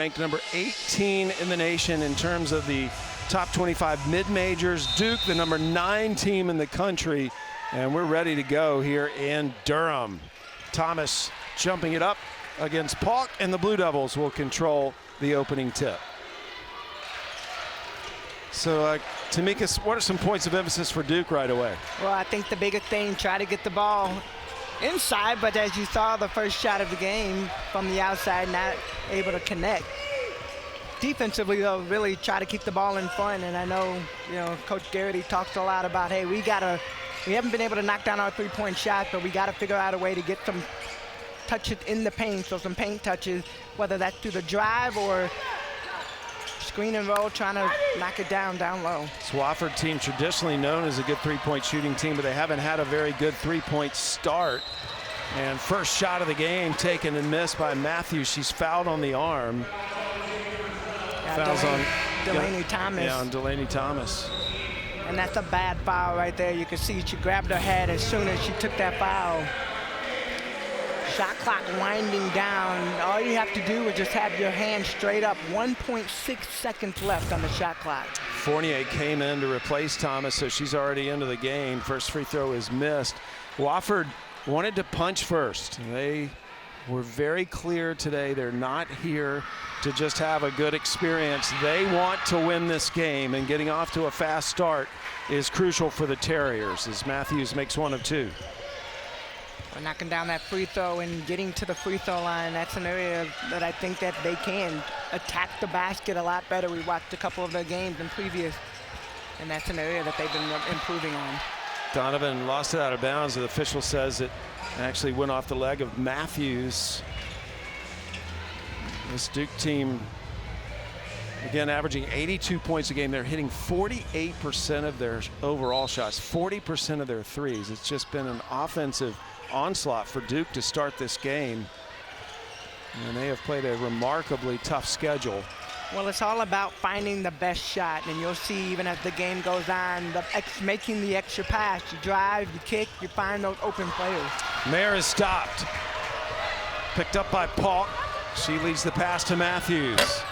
Ranked number 18 in the nation in terms of the top 25 mid-majors. Duke, the number 9 team in the country, and we're ready to go here in Durham. Thomas jumping it up against Paulk, and the Blue Devils will control the opening tip. So, Tamika, what are some points of emphasis for Duke right away? Well, I think the biggest thing, try to get the ball inside, but as you saw the first shot of the game from the outside, not able to connect. Defensively, though, really try to keep the ball in front, and I know, Coach Garrity talks a lot about, hey, we haven't been able to knock down our three-point shots, but we got to figure out a way to get some touches in the paint, so some paint touches, whether that's through the drive or screen and roll, trying to knock it down low. This Wofford team traditionally known as a good three-point shooting team, but they haven't had a very good three-point start. And first shot of the game taken and missed by Matthews. She's fouled on the arm. Fouls on Delaney Thomas. Yeah, on Delaney Thomas. And that's a bad foul right there. You can see she grabbed her head as soon as she took that foul. Shot clock winding down. All you have to do is just have your hand straight up. 1.6 seconds left on the shot clock. Fournier came in to replace Thomas, so she's already into the game. First free throw is missed. Wofford wanted to punch first. They were very clear today. They're not here to just have a good experience. They want to win this game, and getting off to a fast start is crucial for the Terriers as Matthews makes one of two. We're knocking down that free throw and getting to the free throw line. That's an area that I think that they can attack the basket a lot better. We watched a couple of their games in previous, and that's an area that they've been improving on. Donovan lost it out of bounds. The official says it actually went off the leg of Matthews. This Duke team, again, averaging 82 points a game. They're hitting 48% of their overall shots, 40% of their threes. It's just been an offensive onslaught for Duke to start this game. And they have played a remarkably tough schedule. Well, it's all about finding the best shot, and you'll see even as the game goes on, making the extra pass. You drive, you kick, you find those open players. Mayer is stopped. Picked up by Paulk. She leads the pass to Matthews.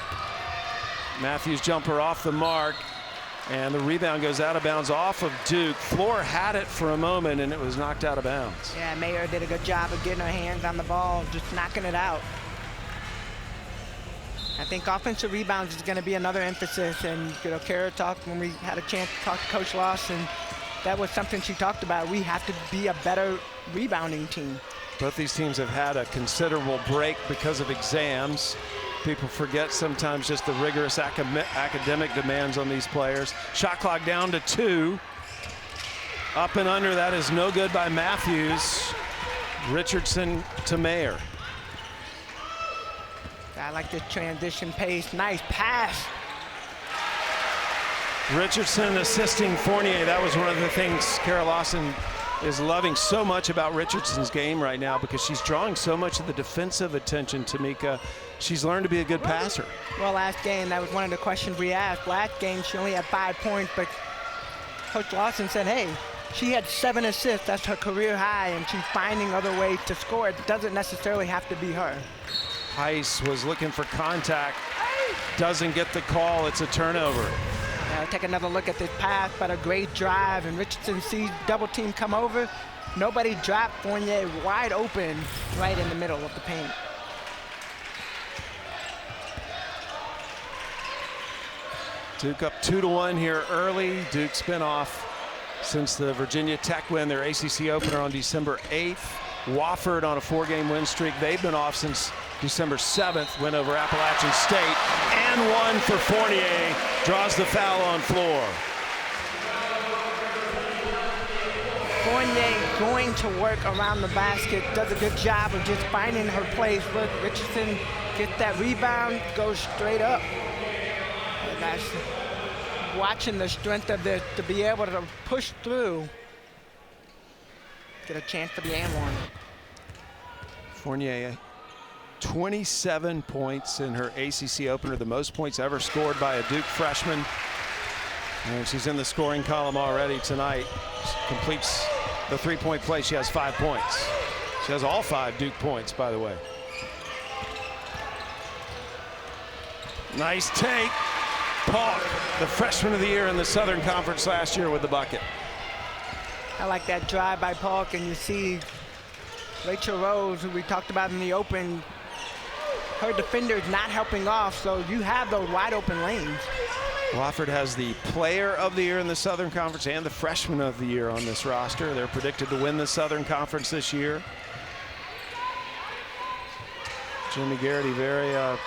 Matthews jumper off the mark, and the rebound goes out of bounds off of Duke. Floor had it for a moment, and it was knocked out of bounds. Yeah, Mayer did a good job of getting her hands on the ball, just knocking it out. I think offensive rebounds is going to be another emphasis, and Kara talked when we had a chance to talk to Coach Lawson. That was something she talked about. We have to be a better rebounding team. Both these teams have had a considerable break because of exams. People forget sometimes just the rigorous academic demands on these players. Shot clock down to 2. Up and under, that is no good by Matthews. Richardson to Mayer. I like the transition pace. Nice pass. Richardson assisting Fournier. That was one of the things Kara Lawson is loving so much about Richardson's game right now, because she's drawing so much of the defensive attention, Tamika. She's learned to be a good passer. Well, last game, that was one of the questions we asked. Last game, she only had 5 points, but Coach Lawson said, hey, she had 7 assists. That's her career high, and she's finding other ways to score. It doesn't necessarily have to be her. Heist was looking for contact. Doesn't get the call. It's a turnover. Take another look at this pass, but a great drive, and Richardson sees double team come over. Nobody dropped. Fournier wide open right in the middle of the paint. Duke up 2-1 here early. Duke's been off since the Virginia Tech win, their ACC opener on December 8th. Wofford on a 4-game win streak. They've been off since December 7th, win over Appalachian State. And one for Fournier, draws the foul on floor. Fournier going to work around the basket, does a good job of just finding her place. Look, Richardson gets that rebound, goes straight up. And that's watching the strength of this to be able to push through. Get a chance for the and one. Fournier, 27 points in her ACC opener, the most points ever scored by a Duke freshman. And she's in the scoring column already tonight. She completes the three-point play. She has 5 points. She has all 5 Duke points, by the way. Nice take. Paul, the freshman of the year in the Southern Conference last year with the bucket. I like that drive by Polk, and you see Rachel Rose, who we talked about in the open, her defenders not helping off, so you have those wide open lanes. Wofford has the player of the year in the Southern Conference and the freshman of the year on this roster. They're predicted to win the Southern Conference this year. Jimmy Garrity very up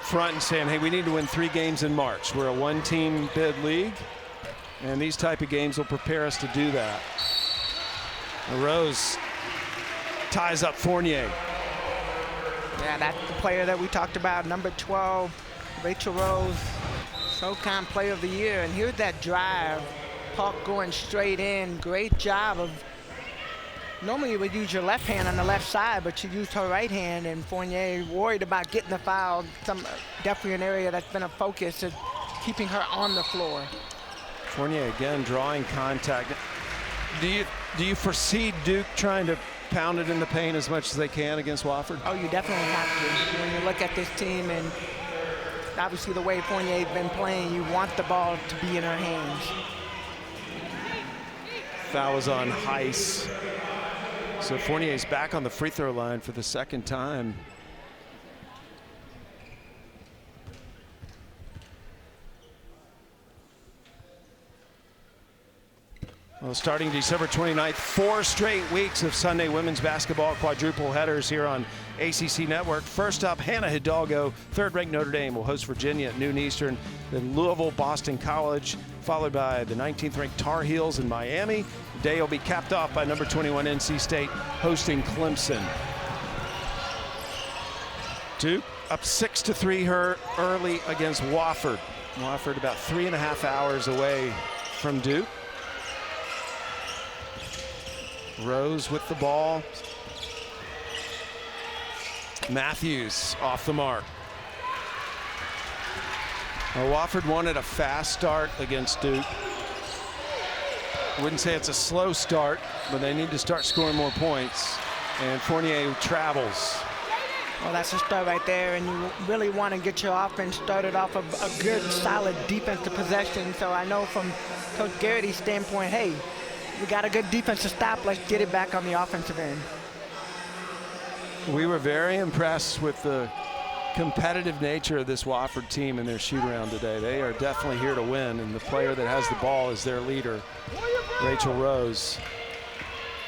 front and saying, hey, we need to win 3 games in March. We're a one-team bid league, and these type of games will prepare us to do that. Rose ties up Fournier. Yeah, that's the player that we talked about, number 12, Rachel Rose, SoCon Player of the Year. And here's that drive, Polk going straight in. Great job of, normally you would use your left hand on the left side, but she used her right hand, and Fournier worried about getting the foul. Definitely an area that's been a focus of keeping her on the floor. Fournier again drawing contact. Do you foresee Duke trying to pound it in the paint as much as they can against Wofford? Oh, you definitely have to. When you look at this team, and obviously the way Fournier's been playing, you want the ball to be in her hands. Foul was on Heist. So Fournier's back on the free throw line for the second time. Well, starting December 29th, 4 straight weeks of Sunday women's basketball quadruple headers here on ACC Network. First up, Hannah Hidalgo, third-ranked Notre Dame, will host Virginia at noon Eastern. Then Louisville, Boston College, followed by the 19th-ranked Tar Heels in Miami. The day will be capped off by number 21 NC State hosting Clemson. Duke up 6-3 early against Wofford. Wofford about 3.5 hours away from Duke. Rose with the ball. Matthews off the mark. Well, Wofford wanted a fast start against Duke. I wouldn't say it's a slow start, but they need to start scoring more points. And Fournier travels. Well, that's a start right there, and you really want to get your offense started off of a good, solid defensive possession. So I know from Coach Garrity's standpoint, hey, we got a good defensive stop. Let's get it back on the offensive end. We were very impressed with the competitive nature of this Wofford team in their shoot-around today. They are definitely here to win, and the player that has the ball is their leader, Rachel Rose.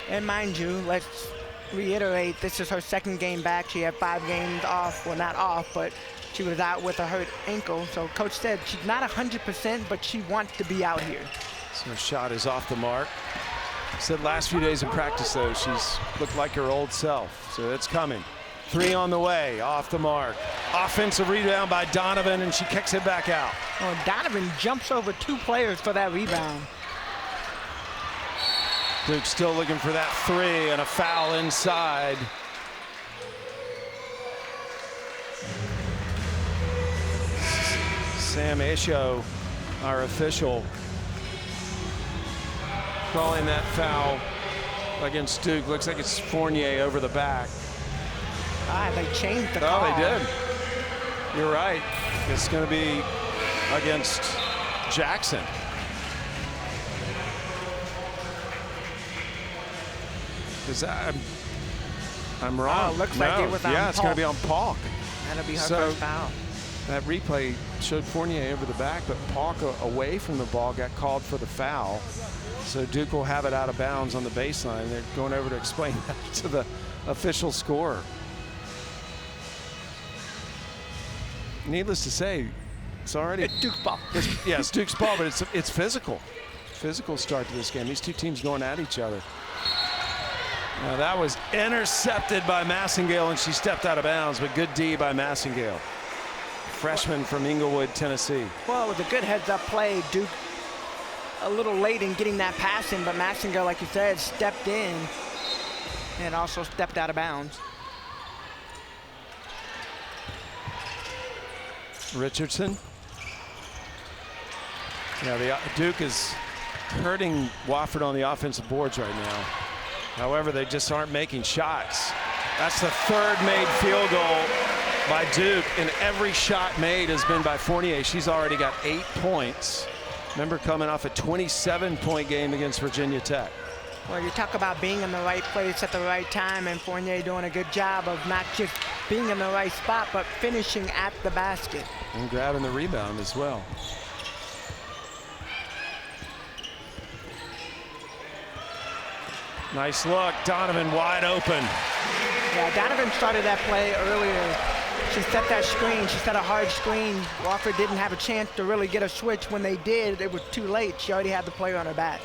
And mind you, let's reiterate, this is her second game back. She had 5 games off. Well, not off, but she was out with a hurt ankle. So Coach said she's not 100%, but she wants to be out here. So her shot is off the mark. Said last few days in practice, though, she's looked like her old self. So it's coming. 3 on the way, off the mark. Offensive rebound by Donovan, and she kicks it back out. Well, Donovan jumps over 2 players for that rebound. Duke still looking for that 3, and a foul inside. Sam Isho, our official, calling that foul against Duke. Looks like it's Fournier over the back. They changed the call. Oh, they did. You're right. It's going to be against Jackson. I'm wrong. Oh, looks like it was on Yeah, it's going to be on Polk. That'll be her first foul. That replay showed Fournier over the back, but Polk away from the ball got called for the foul. So Duke will have it out of bounds on the baseline. They're going over to explain that to the official scorer. Needless to say, it's already Duke's ball. It's Duke's ball, but it's physical. Physical start to this game. These 2 teams going at each other. Now that was intercepted by Massengale, and she stepped out of bounds, but good D by Massengale. Freshman from Inglewood, Tennessee. Well, it was a good heads-up play. Duke a little late in getting that pass in, but Massengale, like you said, stepped in and also stepped out of bounds. Richardson. Yeah, Duke is hurting Wofford on the offensive boards right now. However, they just aren't making shots. That's the 3rd made field goal by Duke, and every shot made has been by Fournier. She's already got 8 points. Remember, coming off a 27-point game against Virginia Tech. Well, you talk about being in the right place at the right time, and Fournier doing a good job of not just being in the right spot, but finishing at the basket. And grabbing the rebound as well. Nice look, Donovan wide open. Yeah, Donovan started that play earlier. She set that screen, she set a hard screen. Wofford didn't have a chance to really get a switch. When they did, it was too late. She already had the player on her back.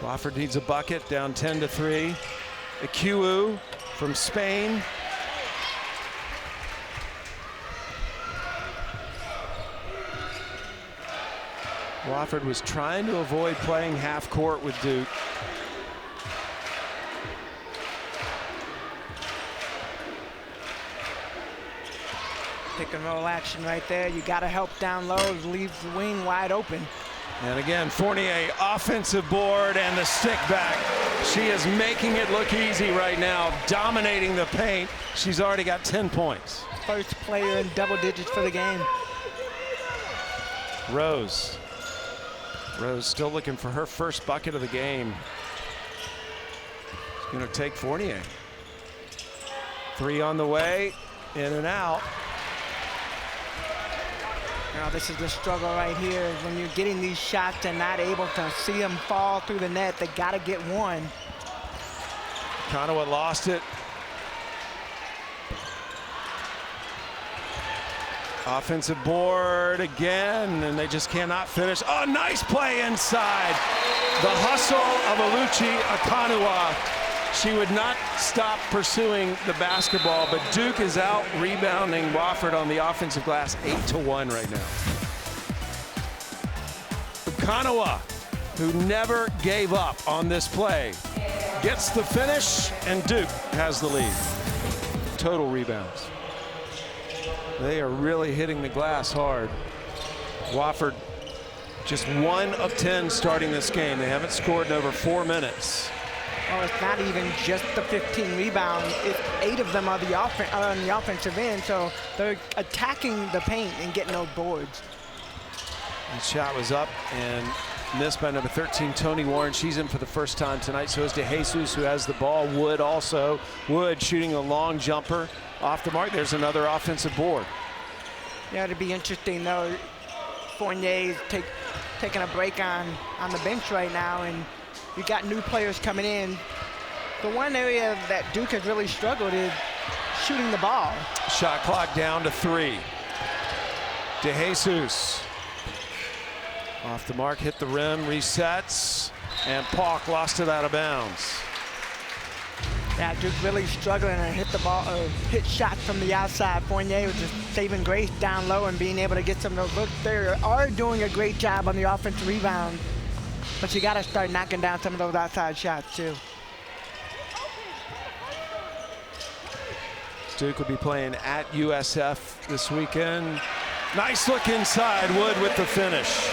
Wofford needs a bucket, down 10-3. Ikiwu from Spain. Wofford was trying to avoid playing half court with Duke. Pick and roll action right there. You got to help down low, leave the wing wide open. And again, Fournier, offensive board and the stick back. She is making it look easy right now, dominating the paint. She's already got 10 points. First player in double digits for the game. Rose still looking for her first bucket of the game. She's going to take Fournier. 3 on the way, in and out. Now, this is the struggle right here. When you're getting these shots and not able to see them fall through the net, they got to get one. Okananwa lost it. Offensive board again, and they just cannot finish. Oh, nice play inside. The hustle of Oluchi Okananwa. She would not stop pursuing the basketball, but Duke is out rebounding Wofford on the offensive glass 8-1 right now. Okananwa, who never gave up on this play, gets the finish, and Duke has the lead. Total rebounds. They are really hitting the glass hard. Wofford just 1 of 10 starting this game. They haven't scored in over 4 minutes. Well, it's not even just the 15 rebounds. 8 of them are on the offensive end, so they're attacking the paint and getting those boards. The shot was up and missed by number 13, Tony Warren. She's in for the first time tonight. So is DeJesus, who has the ball. Wood also. Wood shooting a long jumper off the mark. There's another offensive board. Yeah, it'd be interesting, though. Fournier's taking a break on the bench right now, and you got new players coming in. The one area that Duke has really struggled is shooting the ball. Shot clock down to 3. DeJesus off the mark, hit the rim, resets, and Pauk lost it out of bounds. Yeah, Duke really struggling and hit shots from the outside. Fournier was just saving grace down low and being able to get some of those looks. They are doing a great job on the offensive rebound. But you got to start knocking down some of those outside shots, too. Duke will be playing at USF this weekend. Nice look inside. Wood with the finish.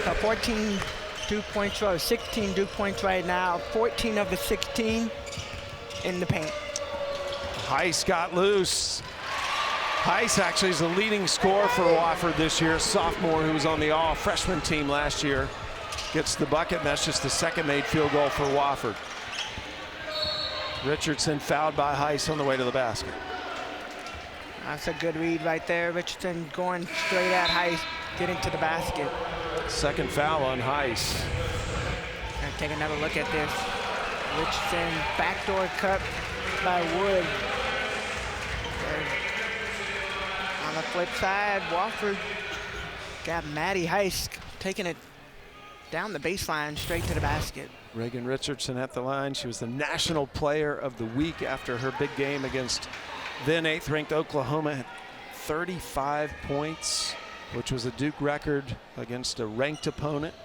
So 14 Duke points, or 16 Duke points right now. 14 of the 16 in the paint. Heist got loose. Heist actually is the leading scorer for Wofford this year. Sophomore who was on the all-freshman team last year gets the bucket, and that's just the second made field goal for Wofford. Richardson fouled by Heist on the way to the basket. That's a good read right there. Richardson going straight at Heist, getting to the basket. Second foul on Heist. And take another look at this. Richardson backdoor cut by Wood. On the flip side, Wofford got Maddie Heist taking it down the baseline straight to the basket. Reagan Richardson at the line. She was the National Player of the Week after her big game against then 8th-ranked Oklahoma. Had 35 points, which was a Duke record against a ranked opponent.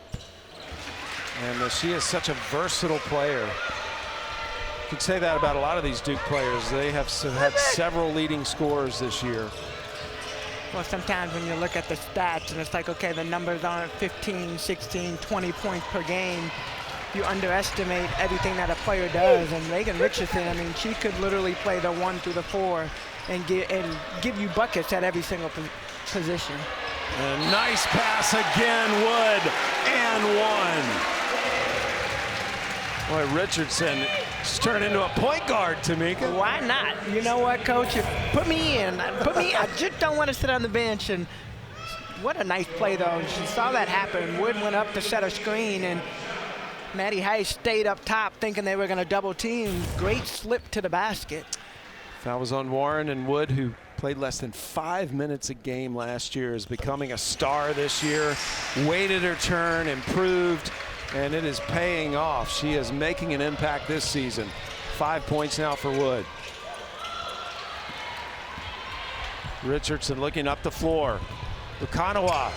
And she is such a versatile player. You could say that about a lot of these Duke players. They have had several leading scorers this year. Well, sometimes when you look at the stats and it's like, okay, the numbers aren't 15, 16, 20 points per game. you underestimate everything that a player does. And Reagan Richardson, I mean, she could literally play the 1 through the 4 and give you buckets at every single position. A nice pass again, Wood, and one. Boy, Richardson just turned into a point guard, Tamika. Why not? You know what, Coach? Put me in. Put me. I just don't want to sit on the bench. And what a nice play, though. She saw that happen. Wood went up to set a screen, and Maddie Heist stayed up top thinking they were going to double team. Great slip to the basket. Foul was on Warren, and Wood, who played less than 5 minutes a game last year, is becoming a star this year. Waited her turn, improved, and it is paying off. She is making an impact this season. 5 points now for Wood. Richardson looking up the floor. Okananwa.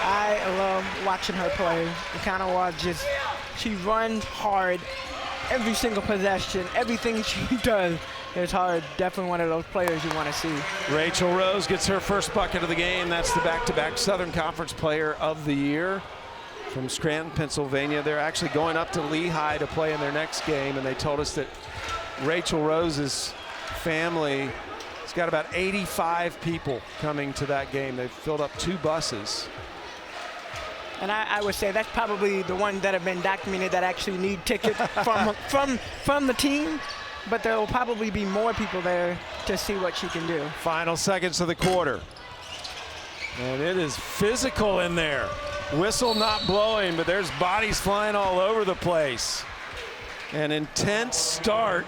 I love watching her play. Okananwa she runs hard every single possession. Everything she does is hard. Definitely one of those players you want to see. Rachel Rose gets her first bucket of the game. That's the back-to-back Southern Conference Player of the Year from Scranton, Pennsylvania. They're actually going up to Lehigh to play in their next game, and they told us that Rachel Rose's family has got about 85 people coming to that game. They've filled up 2 buses. And I would say that's probably the ones that have been documented that actually need tickets from the team. But there will probably be more people there to see what she can do. Final seconds of the quarter. And it is physical in there. Whistle not blowing, but there's bodies flying all over the place. An intense start.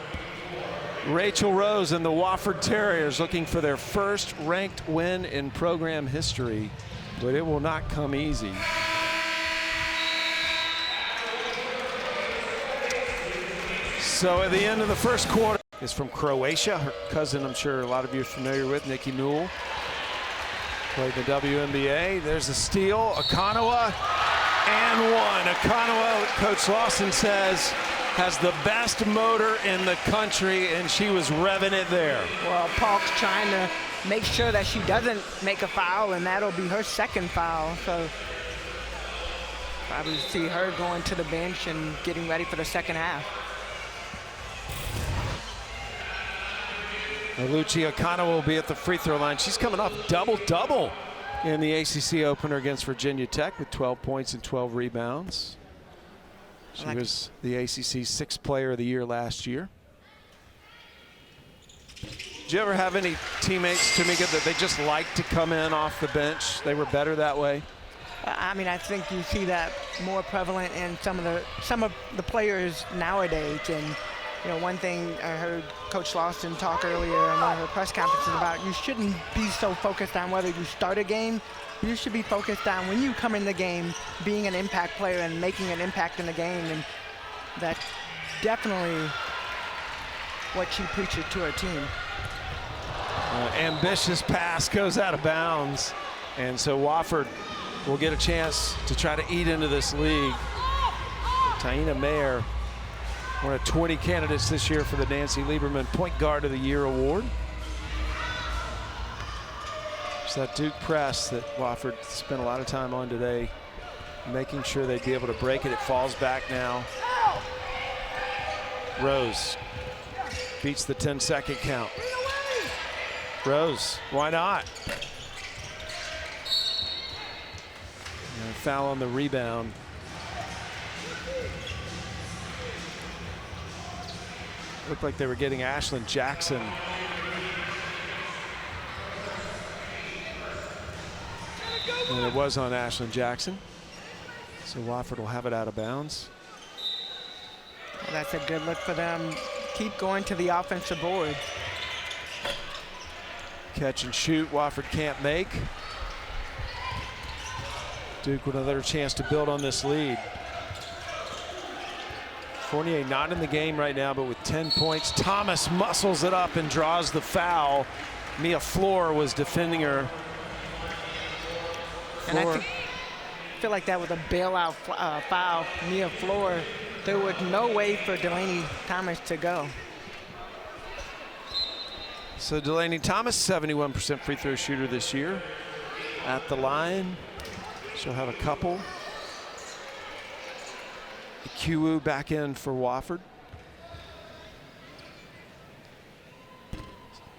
Rachel Rose and the Wofford Terriers looking for their first ranked win in program history, but it will not come easy. So at the end of the first quarter is from Croatia. Her cousin, I'm sure a lot of you are familiar with, Nikki Newell. Played the WNBA. There's a steal. Okananwa and one. Okananwa, Coach Lawson says, has the best motor in the country, and she was revving it there. Well, Park's trying to make sure that she doesn't make a foul, and that'll be her second foul. So probably see her going to the bench and getting ready for the second half. Oluchi Okananwa will be at the free throw line. She's coming off double-double in the ACC opener against Virginia Tech with 12 points and 12 rebounds. She was the ACC's 6th player of the year last year. Did you ever have any teammates, Tamika, that they just like to come in off the bench? They were better that way? I mean, I think you see that more prevalent in some of the players nowadays. And you know, one thing I heard Coach Lawson talk earlier in one of her press conferences about, you shouldn't be so focused on whether you start a game. You should be focused on when you come in the game, being an impact player and making an impact in the game. And that's definitely what she preaches to her team. Ambitious pass goes out of bounds. And so Wofford will get a chance to try to eat into this league. Taina Mayer, one of 20 candidates this year for the Nancy Lieberman Point Guard of the Year award. It's that Duke press that Wofford spent a lot of time on today, making sure they'd be able to break it. It falls back now. Rose beats the 10-second count. Rose, why not? And a foul on the rebound. Looked like they were getting Ashlyn Jackson. And it was on Ashlyn Jackson. So Wofford will have it out of bounds. Well, that's a good look for them. Keep going to the offensive board. Catch and shoot, Wofford can't make. Duke with another chance to build on this lead. Fournier not in the game right now, but with 10 points. Thomas muscles it up and draws the foul. Mia Floor was defending her. And I feel like that was a bailout foul. Mia Floor, there was no way for Delaney Thomas to go. So Delaney Thomas, 71% free throw shooter this year. At the line, she'll have a couple. Kiwu back in for Wofford.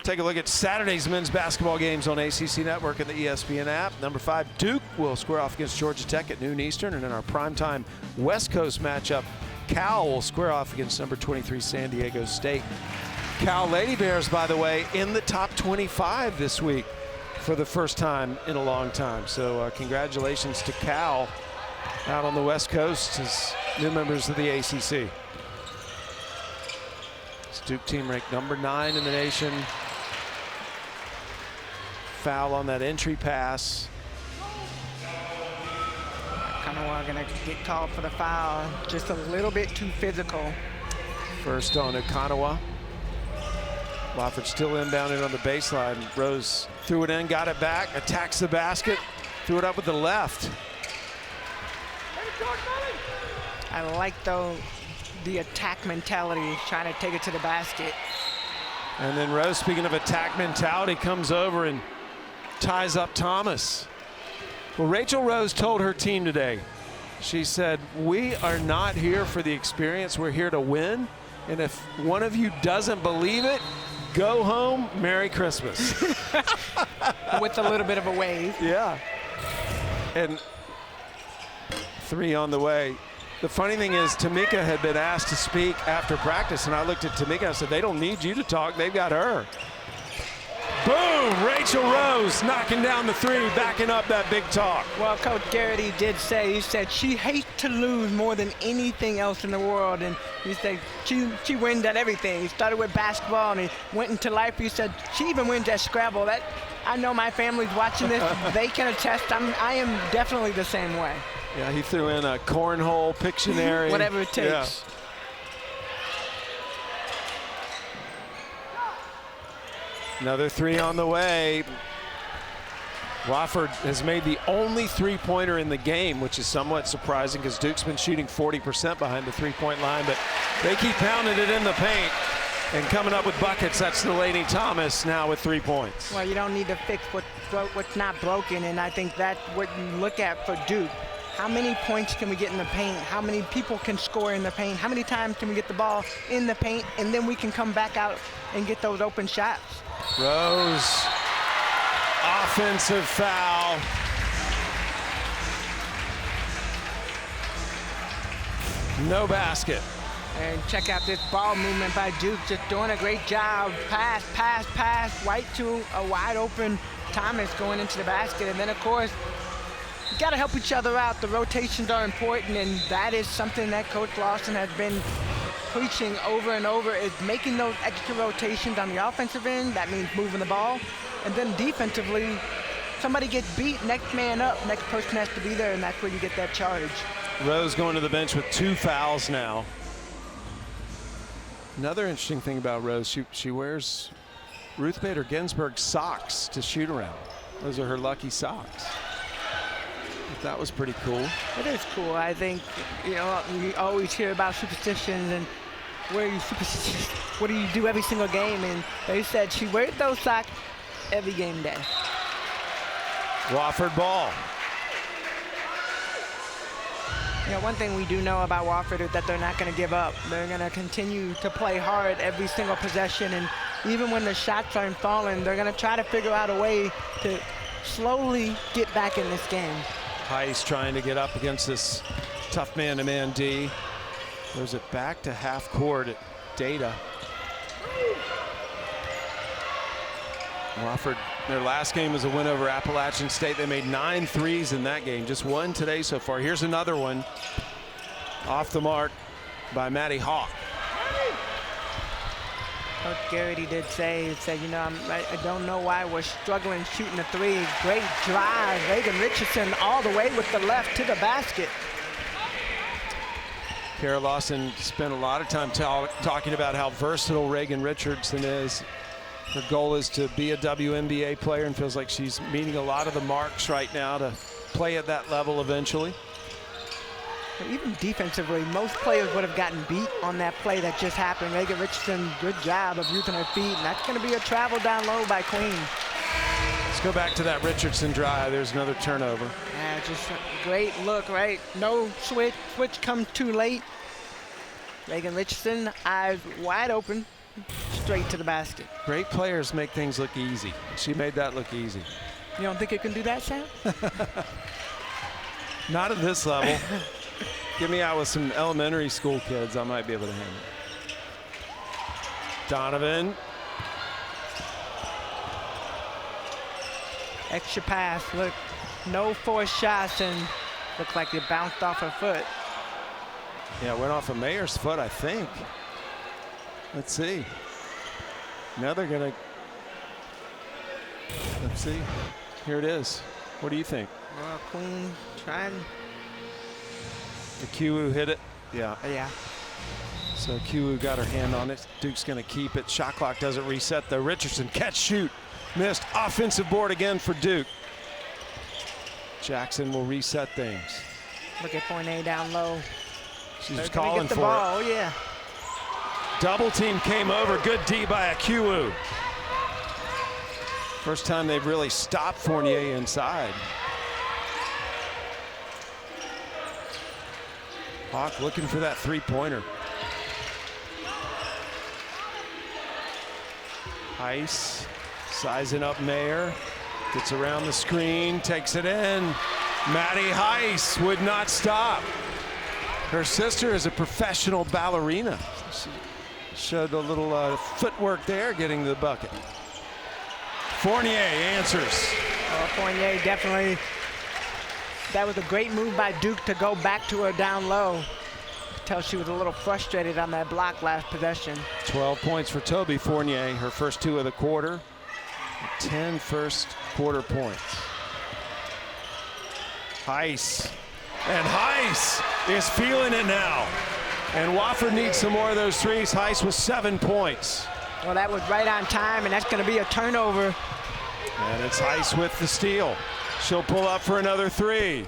Take a look at Saturday's men's basketball games on ACC Network and the ESPN app. Number 5, Duke will square off against Georgia Tech at noon Eastern. And in our primetime West Coast matchup, Cal will square off against number 23, San Diego State. Cal Lady Bears, by the way, in the top 25 this week for the first time in a long time. So congratulations to Cal out on the West Coast as new members of the ACC. This Duke team ranked number 9 in the nation. Foul on that entry pass. Okananwa gonna get called for the foul. Just a little bit too physical. First on Okananwa. Wofford still inbounded on the baseline. Rose threw it in, got it back, attacks the basket, threw it up with the left. I like, though, the attack mentality, trying to take it to the basket. And then Rose, speaking of attack mentality, comes over and ties up Thomas. Well, Rachel Rose told her team today, she said, we are not here for the experience, we're here to win. And if one of you doesn't believe it, go home, Merry Christmas. With a little bit of a wave. Yeah. And 3 on the way. The funny thing is, Tamika had been asked to speak after practice, and I looked at Tamika and I said, they don't need you to talk, they've got her. Boom! Rachel Rose knocking down the 3, backing up that big talk. Well, Coach Garrity did say, he said she hates to lose more than anything else in the world. And he said she wins at everything. He started with basketball and he went into life. He said she even wins at Scrabble. That, I know my family's watching this. They can attest. I am definitely the same way. Yeah, he threw in a cornhole, Pictionary. Whatever it takes. Yeah. Another 3 on the way. Wofford has made the only 3-pointer in the game, which is somewhat surprising because Duke's been shooting 40% behind the 3-point line, but they keep pounding it in the paint and coming up with buckets. That's Delaney Thomas now with 3 points. Well, you don't need to fix what's not broken, and I think that's what you look at for Duke. How many points can we get in the paint? How many people can score in the paint? How many times can we get the ball in the paint, and then we can come back out and get those open shots? Rose, offensive foul. No basket. And check out this ball movement by Duke, just doing a great job. Pass, pass, pass, right to a wide open Thomas going into the basket. And then, of course, you got to help each other out. The rotations are important, and that is something that Coach Lawson has been preaching over and over, is making those extra rotations on the offensive end. That means moving the ball. And then defensively, somebody gets beat, next man up, next person has to be there, and that's where you get that charge. Rose going to the bench with 2 fouls now. Another interesting thing about Rose, she wears Ruth Bader Ginsburg socks to shoot around. Those are her lucky socks. That was pretty cool. It is cool. I think, you know, we always hear about superstitions and where you superstitious, what do you do every single game? And they said she wears those socks every game day. Wofford ball. You know, one thing we do know about Wofford is that they're not going to give up. They're going to continue to play hard every single possession, and even when the shots aren't falling, they're going to try to figure out a way to slowly get back in this game. Heist trying to get up against this tough man-to-man D. Throws it back to half court at Data. Wofford, their last game was a win over Appalachian State. They made 9 threes in that game, just 1 today so far. Here's another one off the mark by Maddie Hawk. Coach Garrity did say, he said, you know, I don't know why we're struggling shooting a 3. Great drive. Reagan Richardson all the way with the left to the basket. Kara Lawson spent a lot of time talking about how versatile Reagan Richardson is. Her goal is to be a WNBA player and feels like she's meeting a lot of the marks right now to play at that level eventually. Even defensively, most players would have gotten beat on that play that just happened. Reagan Richardson, good job of using her feet, and that's going to be a travel down low by Queen. Let's go back to that Richardson drive. There's another turnover. Yeah, just a great look, right? No switch. Switch comes too late. Reagan Richardson, eyes wide open, straight to the basket. Great players make things look easy. She made that look easy. You don't think you can do that, Sam? Not at this level. Get me out with some elementary school kids, I might be able to handle it. Donovan. Extra pass, look, no forced shots, and looked like it bounced off her foot. Yeah, it went off of Mayer's foot, I think. Let's see. Now they're gonna, let's see. Here it is. What do you think? Well, Queen trying. The Kiwu hit it. Yeah. Yeah. So Kiwu got her hand on it. Duke's gonna keep it. Shot clock doesn't reset though. Richardson catch, shoot. Missed. Offensive board again for Duke. Jackson will reset things. Look at Fournier down low. She's calling for ball. it. Oh, yeah. Double team came over. Good D by Akiwu. First time they've really stopped Fournier inside. Hawk looking for that three-pointer. Heist sizing up Mayer. Gets around the screen, takes it in. Maddie Heist would not stop. Her sister is a professional ballerina. She showed a little footwork there, getting to the bucket. Fournier answers. Fournier definitely, that was a great move by Duke to go back to her down low. Tell she was a little frustrated on that block last possession. 12 points for Toby Fournier, her first 2 of the quarter. 10 first quarter points. Heist. And Heist is feeling it now. And Wofford needs some more of those threes. Heist with 7 points. Well, that was right on time, and that's going to be a turnover. And it's Heist with the steal. She'll pull up for another 3.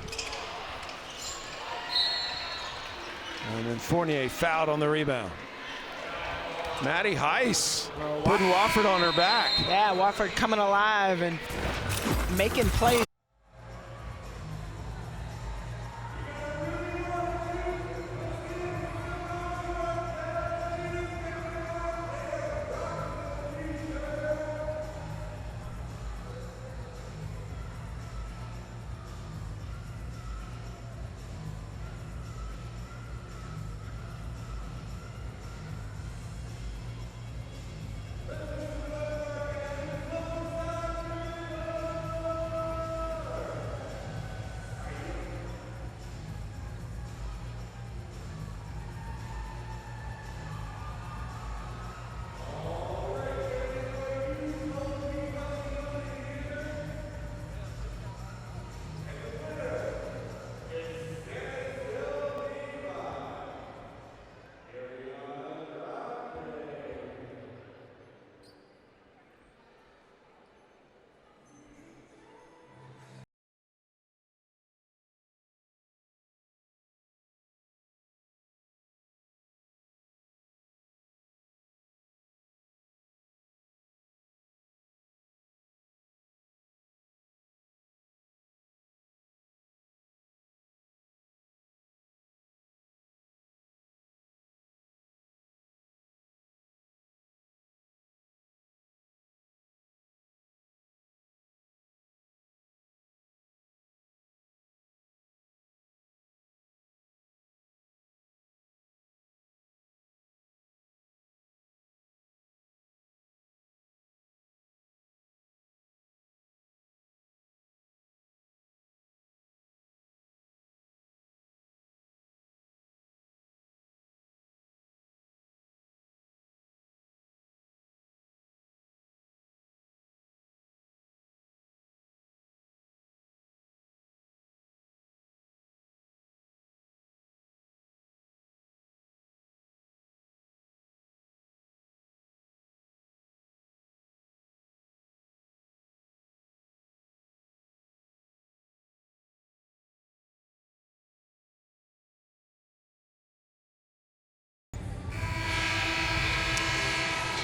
And then Fournier fouled on the rebound. Maddie Heist putting Wofford on her back. Yeah, Wofford coming alive and making plays.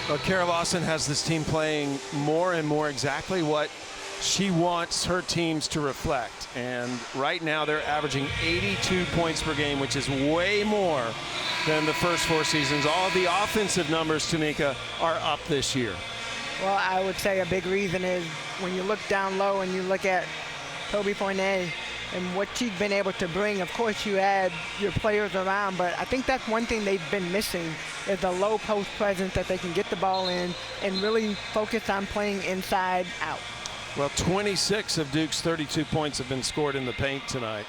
Well, Kara Lawson has this team playing more and more exactly what she wants her teams to reflect. And right now they're averaging 82 points per game, which is way more than the first 4 seasons. All of the offensive numbers, Tamika, are up this year. Well, I would say a big reason is when you look down low and you look at Toby Fournier and what she's been able to bring. Of course, you add your players around, but I think that's one thing they've been missing is the low post presence that they can get the ball in and really focus on playing inside out. Well, 26 of Duke's 32 points have been scored in the paint tonight.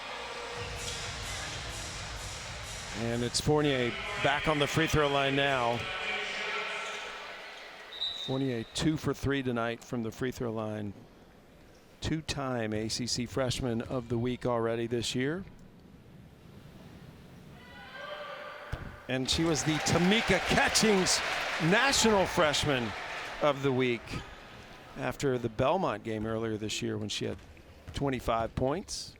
And it's Fournier back on the free throw line now. Fournier 2 for 3 tonight from the free throw line. 2-time ACC Freshman of the Week already this year. And she was the Tamika Catchings National Freshman of the Week after the Belmont game earlier this year when she had 25 points.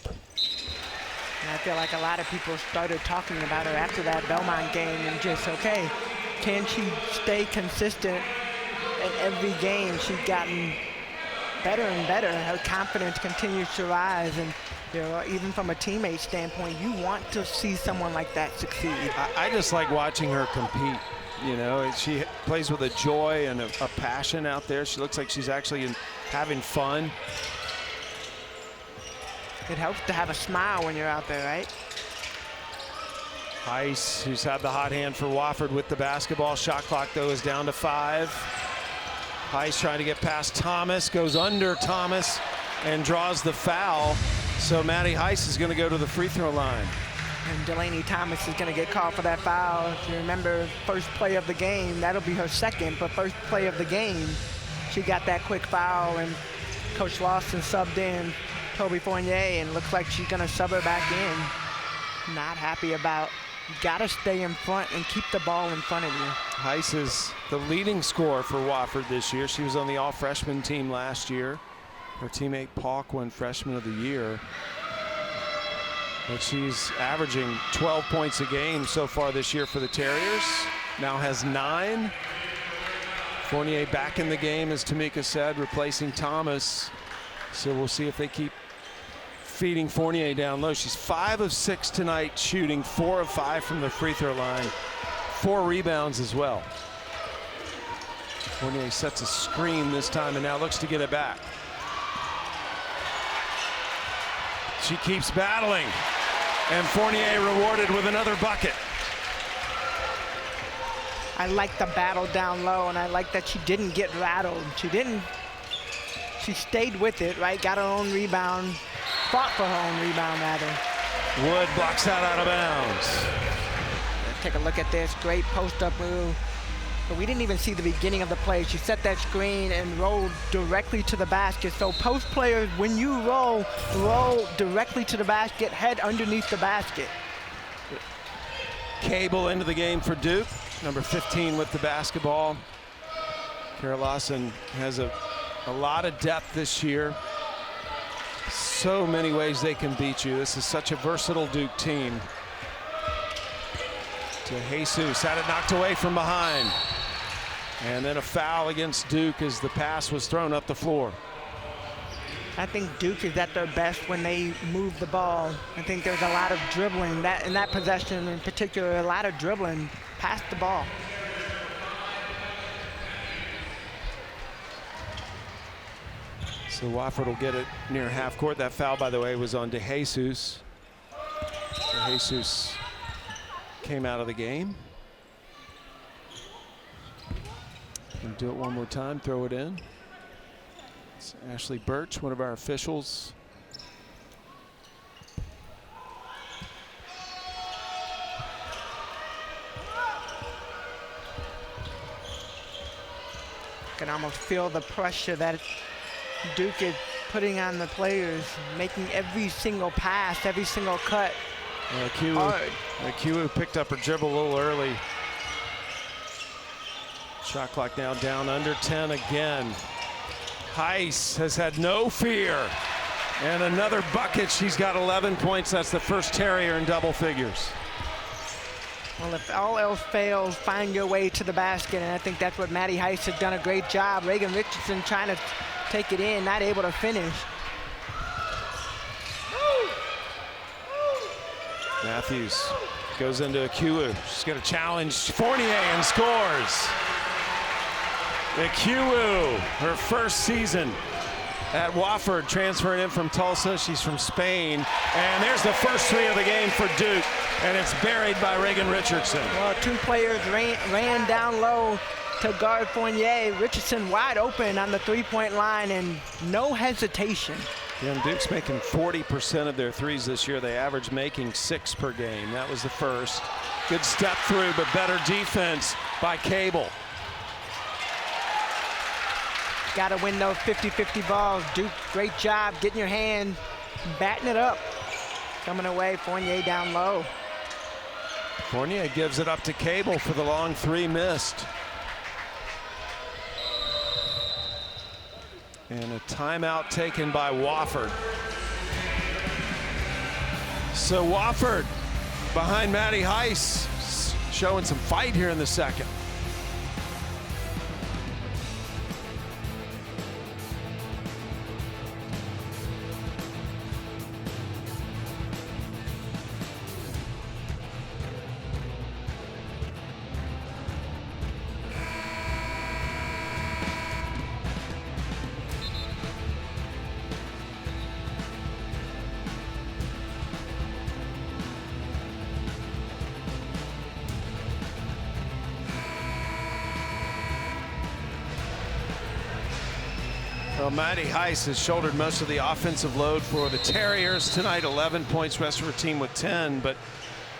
And I feel like a lot of people started talking about her after that Belmont game and just, okay, can she stay consistent in every game? She's gotten better and better. Her confidence continues to rise, and you know, even from a teammate standpoint, you want to see someone like that succeed. I just like watching her compete. You know, she plays with a joy and a passion out there. She looks like she's actually having fun. It helps to have a smile when you're out there, right? Heist, who's had the hot hand for Wofford with the basketball. Shot clock, though, is down to 5. Heist trying to get past Thomas, goes under Thomas and draws the foul. So Maddie Heist is going to go to the free throw line. And Delaney Thomas is going to get called for that foul. If you remember, first play of the game, that'll be her second, but first play of the game, she got that quick foul, and Coach Lawson subbed in Toby Fournier, and looks like she's going to sub her back in. Not happy about, you got to stay in front and keep the ball in front of you. Heist is the leading scorer for Wofford this year. She was on the all-freshman team last year. Her teammate Paulk won Freshman of the Year. But she's averaging 12 points a game so far this year for the Terriers. Now has 9. Fournier back in the game, as Tamika said, replacing Thomas. So we'll see if they keep feeding Fournier down low. She's 5 of 6 tonight, shooting 4 of 5 from the free throw line. 4 rebounds as well. Fournier sets a screen this time and now looks to get it back. She keeps battling, and Fournier rewarded with another bucket. I like the battle down low, and I like that she didn't get rattled. She stayed with it, right? Got her own rebound, fought for her own rebound rather. Wood blocks that out of bounds. Let's take a look at this, great post-up move. But we didn't even see the beginning of the play. She set that screen and rolled directly to the basket. So post players, when you roll directly to the basket, head underneath the basket. Cable into the game for Duke, number 15 with the basketball. Kara Lawson has a lot of depth this year. So many ways they can beat you. This is such a versatile Duke team. To Jesus, had it knocked away from behind. And then a foul against Duke as the pass was thrown up the floor. I think Duke is at their best when they move the ball. I think there's a lot of dribbling. In that possession in particular, a lot of dribbling past the ball. So Wofford will get it near half court. That foul, by the way, was on DeJesus. DeJesus came out of the game. And do it one more time, throw it in. It's Ashley Birch, one of our officials. You can almost feel the pressure that Duke putting on the players, making every single pass, every single cut hard. Kiwu picked up her dribble a little early. Shot clock now down under 10 again. Heist has had no fear. And another bucket. She's got 11 points. That's the first Terrier in double figures. Well, if all else fails, find your way to the basket, and I think that's what Maddie Heist has done a great job. Reagan Richardson trying to take it in, not able to finish. Matthews goes into Akiwu. She's going to challenge Fournier and scores. Akiwu, her first season at Wofford, transferring in from Tulsa. She's from Spain. And there's the first three of the game for Duke. And it's buried by Reagan Richardson. Well, two players ran down low to guard Fournier. Richardson wide open on the three-point line and no hesitation. Yeah, and Duke's making 40% of their threes this year. They average making 6 per game. That was the first. Good step through, but better defense by Cable. Got to win those 50-50 balls. Duke, great job getting your hand, batting it up. Coming away, Fournier down low. Fournier gives it up to Cable for the long three, missed. And a timeout taken by Wofford. So Wofford behind Maddie Heist, showing some fight here in the second. Well, Maddie Heist has shouldered most of the offensive load for the Terriers tonight. 11 points, rest of her team with 10, but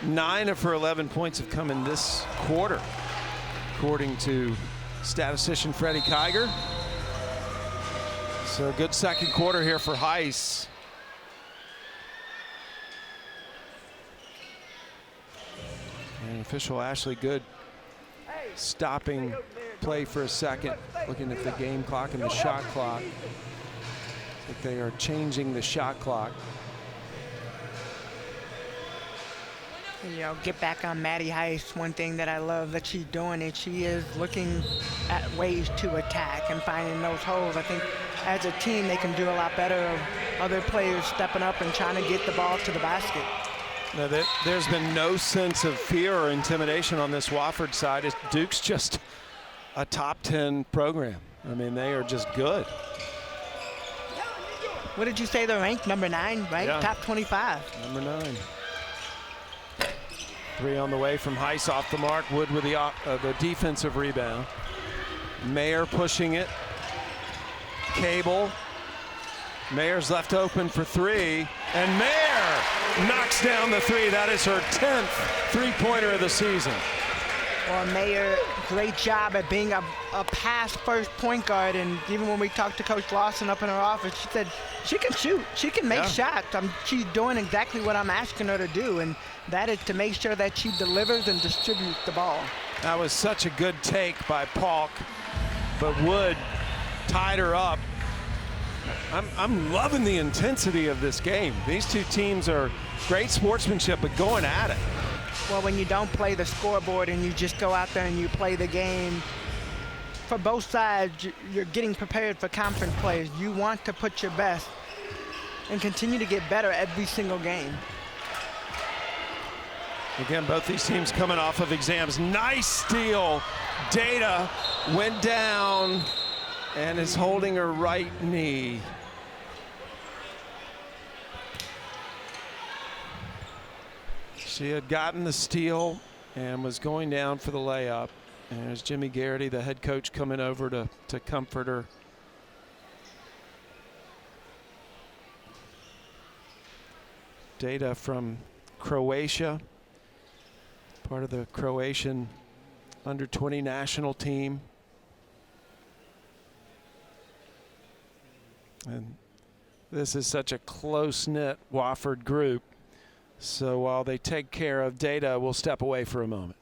9 of her 11 points have come in this quarter, according to statistician Freddie Kiger. So a good second quarter here for Heist. And official Ashley Good stopping play for a second, looking at the game clock and the shot clock. I think they are changing the shot clock. You know, get back on Maddie Heist. One thing that I love that she's doing is she is looking at ways to attack and finding those holes. I think as a team they can do a lot better of other players stepping up and trying to get the ball to the basket. No, there's been no sense of fear or intimidation on this Wofford side. Duke's just a top 10 program. I mean, they are just good. What did you say they're ranked? Number 9, right? Yeah. Top 25. Number 9. 3 on the way from Heist off the mark. Wood with the defensive rebound. Mayer pushing it. Cable. Mayer's left open for 3. And Mayer knocks down the 3. That is her 10th three-pointer of the season. Well, Mayer, great job at being a pass-first point guard. And even when we talked to Coach Lawson up in her office, she said she can shoot. She can make shots. She's doing exactly what I'm asking her to do, and that is to make sure that she delivers and distributes the ball. That was such a good take by Paulk, but Wood tied her up. I'm loving the intensity of this game. These two teams are great sportsmanship, but going at it. Well, when you don't play the scoreboard and you just go out there and you play the game, for both sides, you're getting prepared for conference players. You want to put your best and continue to get better every single game. Again, both these teams coming off of exams. Nice steal. Data went down and is holding her right knee. She had gotten the steal and was going down for the layup. And there's Jimmy Garrity, the head coach, coming over to comfort her. Data from Croatia, part of the Croatian under-20 national team. And this is such a close-knit Wofford group. So while they take care of Data, we'll step away for a moment.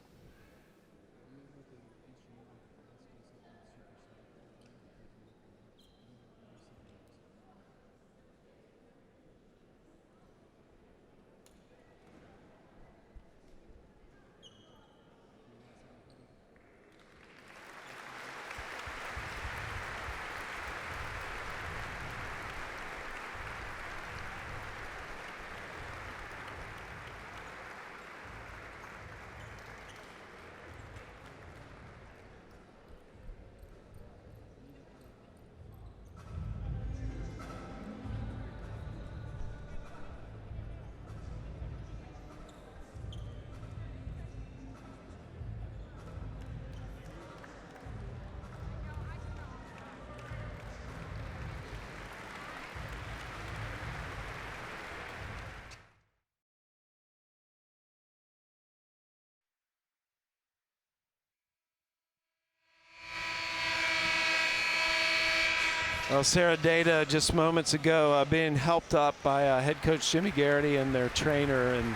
Well, Sarah Data just moments ago being helped up by head coach Jimmy Garrity and their trainer, and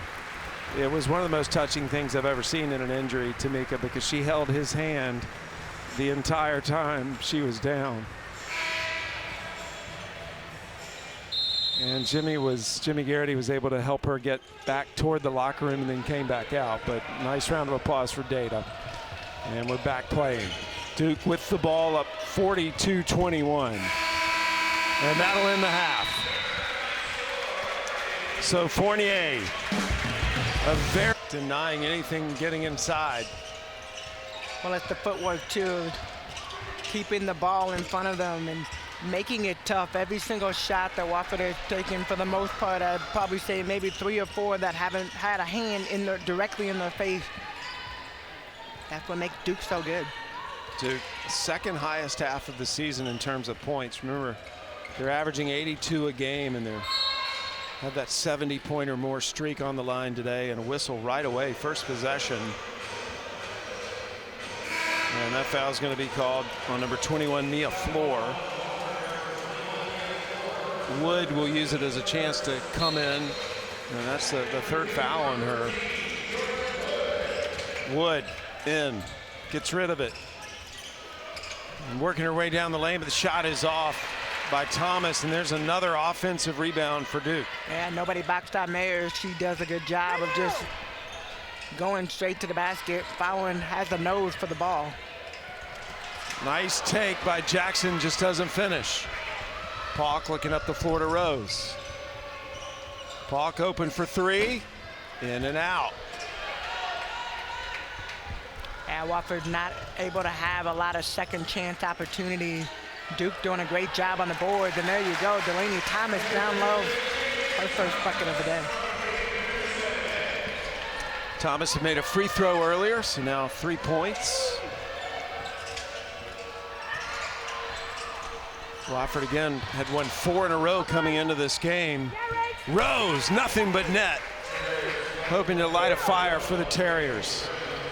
it was one of the most touching things I've ever seen in an injury, Tamika, because she held his hand the entire time she was down. And Jimmy Garrity was able to help her get back toward the locker room and then came back out. But nice round of applause for Data. And we're back playing. Duke with the ball up 42-21. And that'll end the half. So Fournier, a very denying anything getting inside. Well, it's the footwork too. Keeping the ball in front of them and making it tough. Every single shot that Wofford has taken, for the most part, I'd probably say maybe 3 or 4 that haven't had a hand directly in their face. That's what makes Duke so good. Duke, second highest half of the season in terms of points. Remember, they're averaging 82 a game, and they have that 70-point or more streak on the line today, and a whistle right away, first possession. And that foul is going to be called on number 21, Mia Floor. Wood will use it as a chance to come in, and that's the third foul on her. Wood in, gets rid of it. And working her way down the lane, but the shot is off by Thomas, and there's another offensive rebound for Duke. Yeah, nobody boxed out Mayer. She does a good job of just going straight to the basket. Fallon has the nose for the ball. Nice take by Jackson, just doesn't finish. Pauk looking up the floor to Rose. Pauk open for 3, in and out. And Wofford not able to have a lot of second chance opportunities. Duke doing a great job on the boards, and there you go, Delaney Thomas down low, her first bucket of the day. Thomas had made a free throw earlier, so now 3 points. Wofford again had won 4 in a row coming into this game. Rose, nothing but net. Hoping to light a fire for the Terriers.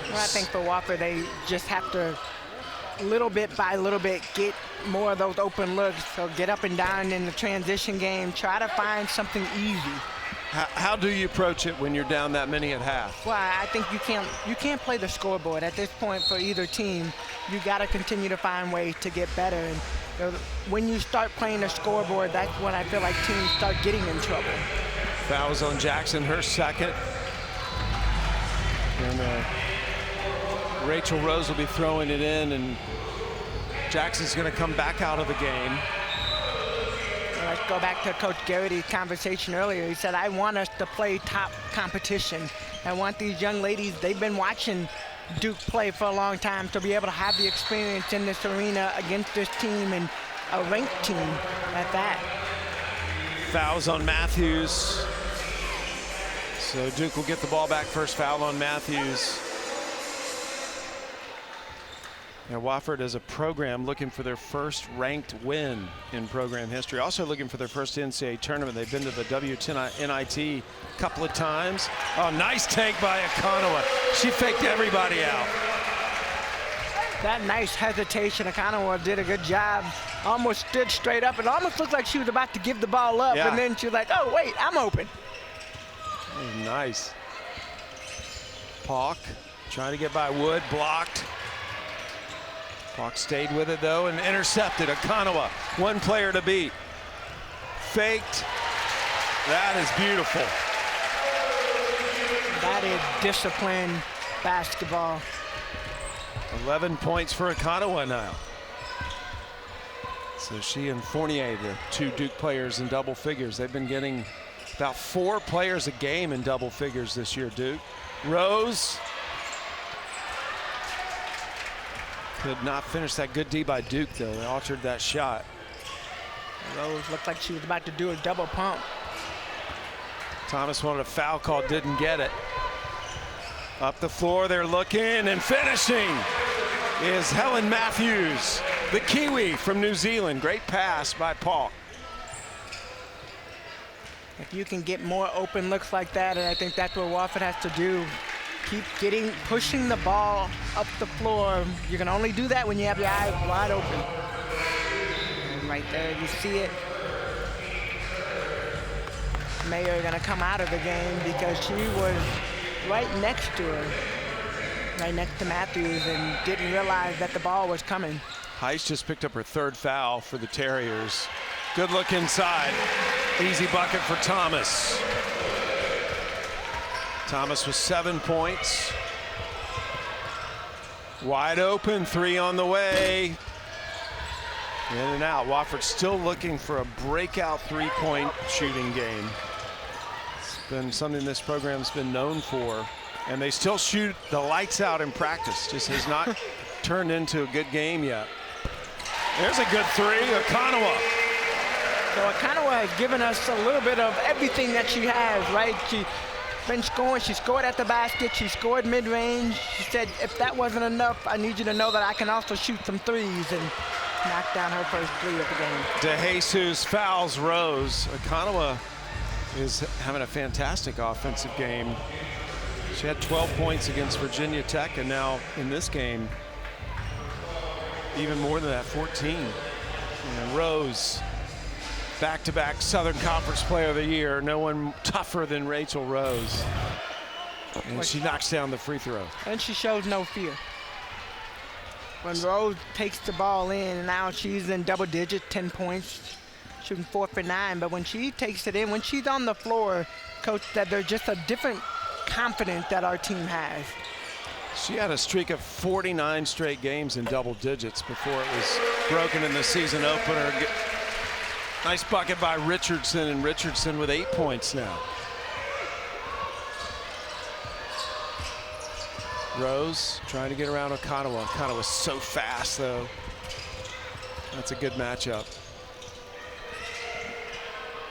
Well, I think for Wofford, they just have to, little bit by little bit, get more of those open looks. So get up and down in the transition game. Try to find something easy. How do you approach it when you're down that many at half? Well, I think you can't play the scoreboard at this point for either team. You got to continue to find ways to get better. And when you start playing the scoreboard, that's when I feel like teams start getting in trouble. Fouls on Jackson, her second. And Rachel Rose will be throwing it in, and Jackson's going to come back out of the game. Well, let's go back to Coach Garrity's conversation earlier. He said, I want us to play top competition. I want these young ladies, they've been watching Duke play for a long time, to be able to have the experience in this arena against this team, and a ranked team at that. Fouls on Matthews. So Duke will get the ball back. First foul on Matthews. Now Wofford as a program looking for their first ranked win in program history. Also looking for their first NCAA tournament. They've been to the WNIT a couple of times. Oh, nice take by Okananwa. She faked everybody out. That nice hesitation, Okananwa did a good job. Almost stood straight up. It almost looked like she was about to give the ball up, and then she was like, oh, wait, I'm open. Nice. Pauk trying to get by Wood, blocked. Pauk stayed with it though and intercepted. Okananwa, one player to beat. Faked. That is beautiful. That is disciplined basketball. 11 points for Okananwa now. So she and Fournier, the 2 Duke players in double figures. They've been getting about 4 players a game in double figures this year, Duke. Rose could not finish that. Good D by Duke, though. They altered that shot. Rose looked like she was about to do a double pump. Thomas wanted a foul call, didn't get it. Up the floor, they're looking, and finishing is Helen Matthews, the Kiwi from New Zealand. Great pass by Pauk. If you can get more open looks like that, and I think that's what Wofford has to do. Keep pushing the ball up the floor. You can only do that when you have your eyes wide open. right there. You see it. Mayer going to come out of the game because she was right next to her, right next to Matthews, and didn't realize that the ball was coming. Heist just picked up her 3rd foul for the Terriers. Good look inside. Easy bucket for Thomas. Thomas with 7 points. Wide open, 3 on the way. In and out. Wofford still looking for a breakout 3-point shooting game. It's been something this program's been known for. And they still shoot the lights out in practice. Just has not turned into a good game yet. There's a good 3, Okananwa. So Okananwa has given us a little bit of everything that she has, right? She's been scoring. She scored at the basket. She scored mid-range. She said, if that wasn't enough, I need you to know that I can also shoot some threes, and knocked down her first 3 of the game. DeJesus fouls Rose. Okananwa is having a fantastic offensive game. She had 12 points against Virginia Tech, and now in this game, even more than that, 14. And Rose, back-to-back Southern Conference Player of the Year. No one tougher than Rachel Rose. And she knocks down the free throw. And she shows no fear. When Rose takes the ball in, and now she's in double digits, 10 points, shooting 4 for 9. But when she takes it in, when she's on the floor, Coach said there's just a different confidence that our team has. She had a streak of 49 straight games in double digits before it was broken in the season opener. Nice bucket by Richardson, and Richardson with 8 points now. Rose trying to get around Okananwa. Okananwa's so fast, though. That's a good matchup.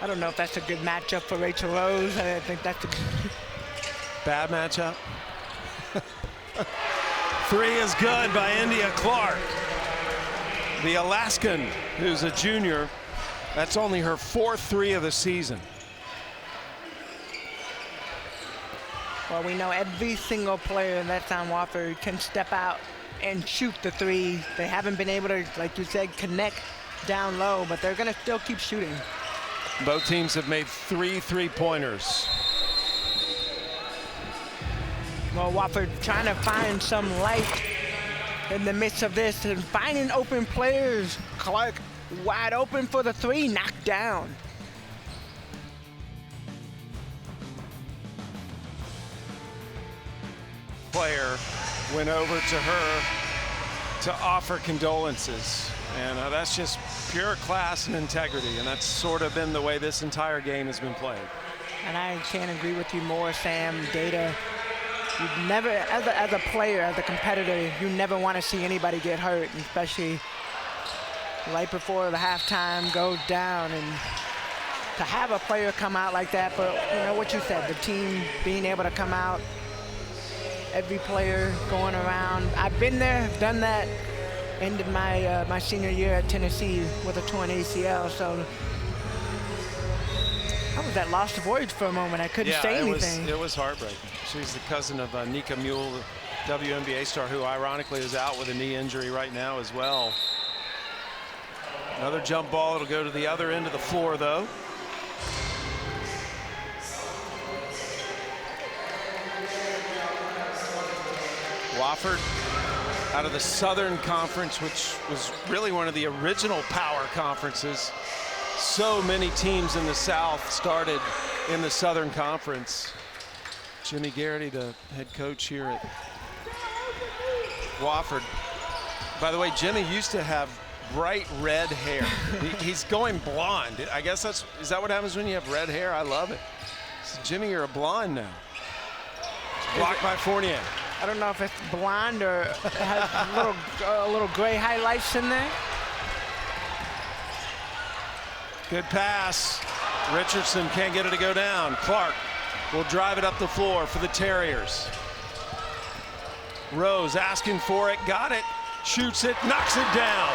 I don't know if that's a good matchup for Rachel Rose. I think that's a bad matchup. 3 is good by India Clark. The Alaskan, who's a junior, that's only her 4th 3 of the season. Well, we know every single player that's on Wofford can step out and shoot the 3. They haven't been able to, like you said, connect down low, but they're going to still keep shooting. Both teams have made 3 3-pointers. Well, Wofford trying to find some light in the midst of this and finding open players. Clark wide open for the 3, knocked down. Player went over to her to offer condolences, and that's just pure class and integrity, and that's sort of been the way this entire game has been played. And I can't agree with you more, Sam. Data, you never, as a player, as a competitor, you never want to see anybody get hurt, especially right before the halftime goes down. And to have a player come out like that, but you know what you said, the team being able to come out, every player going around. I've been there, done that, ended my my senior year at Tennessee with a torn ACL. So I was at lost for words for a moment. I couldn't say anything. It was heartbreaking. She's the cousin of Nika Mule, the WNBA star, who ironically is out with a knee injury right now as well. Another jump ball. It'll go to the other end of the floor, though. Wofford out of the Southern Conference, which was really one of the original power conferences. So many teams in the South started in the Southern Conference. Jimmy Garrity, the head coach here at Wofford. By the way, Jimmy used to have bright red hair. He's going blonde. I guess is that what happens when you have red hair? I love it. So Jimmy, you're a blonde now. Blocked by Fournier. I don't know if it's blonde or has a little gray highlights in there. Good pass. Richardson can't get it to go down. Clark will drive it up the floor for the Terriers. Rose asking for it, got it, shoots it, knocks it down.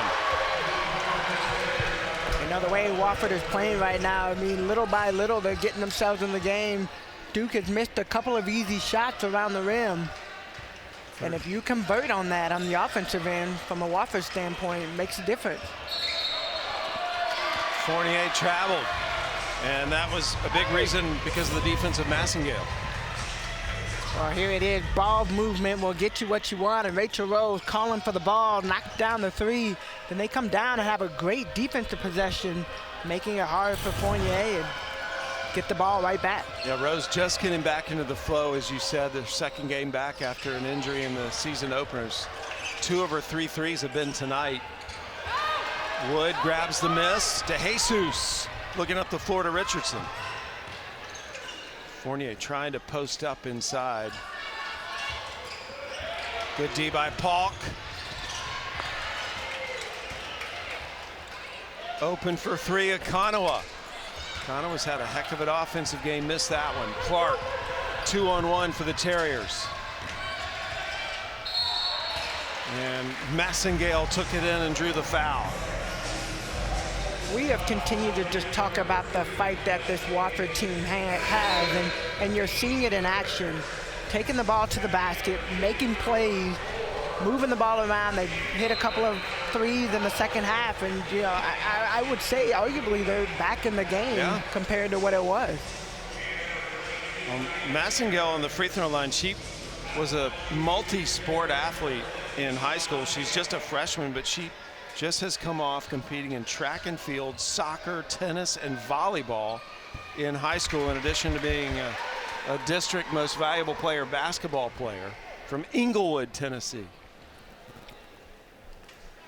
You know, the way Wofford is playing right now, I mean, little by little, they're getting themselves in the game. Duke has missed a couple of easy shots around the rim. And if you convert on that on the offensive end, from a Wofford standpoint, it makes a difference. Fournier traveled, and that was a big reason because of the defense of Massengale. Well, here it is. Ball movement will get you what you want, and Rachel Rose calling for the ball, knocked down the three. Then they come down and have a great defensive possession, making it hard for Fournier and get the ball right back. Yeah, Rose just getting back into the flow, as you said, their second game back after an injury in the season openers. 2 of her 3 threes have been tonight. Wood grabs the miss. DeJesus looking up the floor to Richardson. Fournier trying to post up inside. Good D by Paulk. Open for 3, Okananwa. Okananwa's had a heck of an offensive game, missed that one. Clark, 2-on-1 for the Terriers. And Massengale took it in and drew the foul. We have continued to just talk about the fight that this Wofford team has, and you're seeing it in action. Taking the ball to the basket, making plays, moving the ball around. They hit a couple of threes in the second half, and you know, I would say arguably they're back in the game compared to what it was. Massengale on the free throw line, she was a multi-sport athlete in high school. She's just a freshman, but she just has come off competing in track and field, soccer, tennis, and volleyball in high school, in addition to being a district most valuable player basketball player from Inglewood, Tennessee.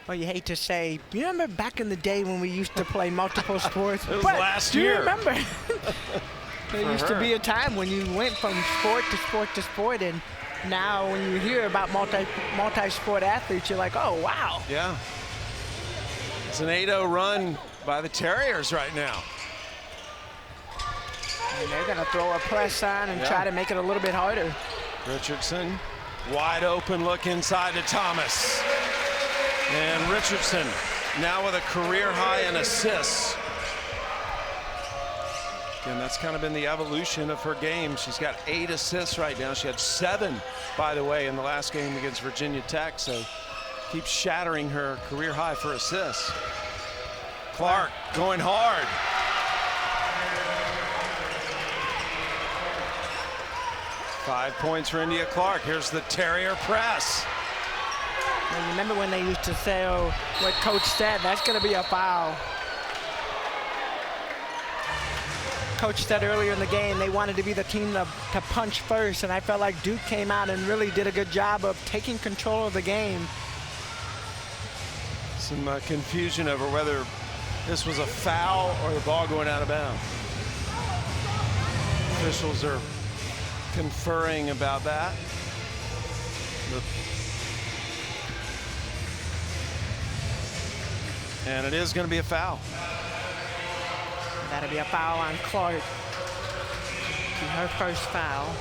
Well, you hate to say, you remember back in the day when we used to play multiple sports? It was last year. Do you remember? There used to be a time when you went from sport to sport to sport, and now when you hear about multi-sport athletes, you're like, oh, wow. Yeah. It's an 8-0 run by the Terriers right now. And they're going to throw a press on and try to make it a little bit harder. Richardson, wide open look inside to Thomas. And Richardson now with a career high in assists. And that's kind of been the evolution of her game. She's got 8 assists right now. She had 7, by the way, in the last game against Virginia Tech. So keeps shattering her career high for assists. Clark going hard. Five points for India Clark. Here's the Terrier press. And remember when they used to say, oh, what coach said, that's going to be a foul. Coach said earlier in the game they wanted to be the team to punch first, and I felt like Duke came out and really did a good job of taking control of the game. Some confusion over whether this was a foul or the ball going out of bounds. Officials are conferring about that. And it is going to be a foul. That'll be a foul on Clark. Her first foul.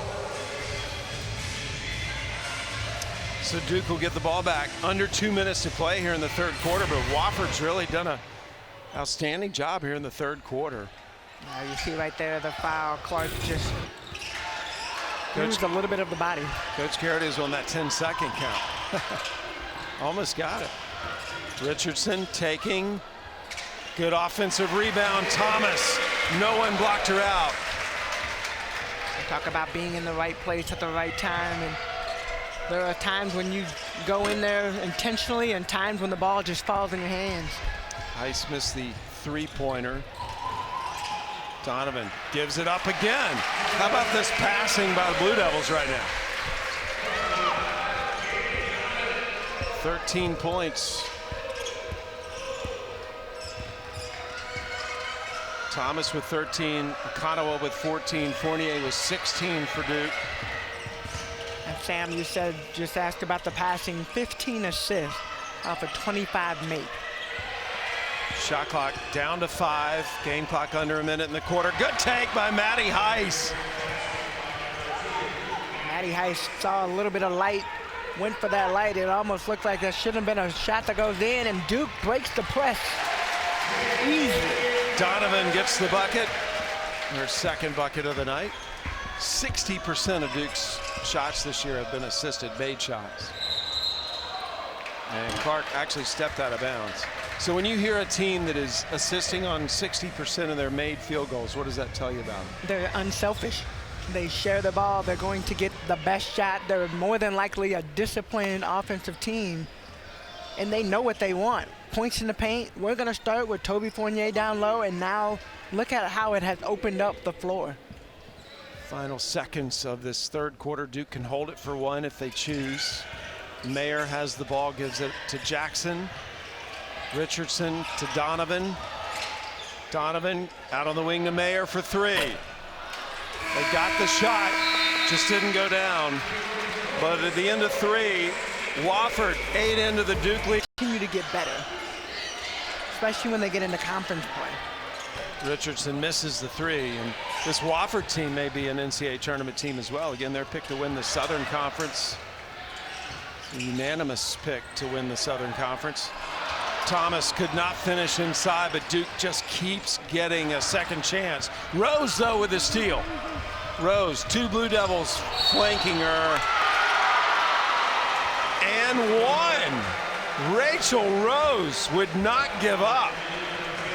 So Duke will get the ball back. Under 2 minutes to play here in the third quarter, but Wofford's really done an outstanding job here in the third quarter. Now you see right there the foul. Clark just used a little bit of the body. Coach Garrett is on that 10-second count. Almost got it. Richardson taking. Good offensive rebound. Thomas. No one blocked her out. Talk about being in the right place at the right time. And there are times when you go in there intentionally and times when the ball just falls in your hands. Heist missed the three-pointer. Donovan gives it up again. How about this passing by the Blue Devils right now? 13 points. Thomas with 13, Okananwa with 14, Fournier with 16 for Duke. And Sam, you said, just asked about the passing, 15 assists off a 25 make. Shot clock down to 5, game clock under a minute in the quarter. Good take by Maddie Heist. Maddie Heist saw a little bit of light, went for that light. It almost looked like that shouldn't have been a shot that goes in, and Duke breaks the press easily. Donovan gets the bucket, her second bucket of the night. 60% of Duke's shots this year have been assisted, made shots. And Clark actually stepped out of bounds. So when you hear a team that is assisting on 60% of their made field goals, what does that tell you about them? They're unselfish. They share the ball. They're going to get the best shot. They're more than likely a disciplined offensive team, and they know what they want. Points in the paint. We're going to start with Toby Fournier down low, and now look at how it has opened up the floor. Final seconds of this third quarter. Duke can hold it for one if they choose. Mayer has the ball, gives it to Jackson. Richardson to Donovan. Donovan out on the wing to Mayer for three. They got the shot, just didn't go down. But at the end of three, Wofford ate into the Duke lead. Continue to get better, especially when they get into conference play. Richardson misses the three, and this Wofford team may be an NCAA tournament team as well. Again, they're picked to win the Southern Conference. A unanimous pick to win the Southern Conference. Thomas could not finish inside, but Duke just keeps getting a second chance. Rose, though, with the steal. Rose, 2 Blue Devils flanking her. And one. Rachel Rose would not give up.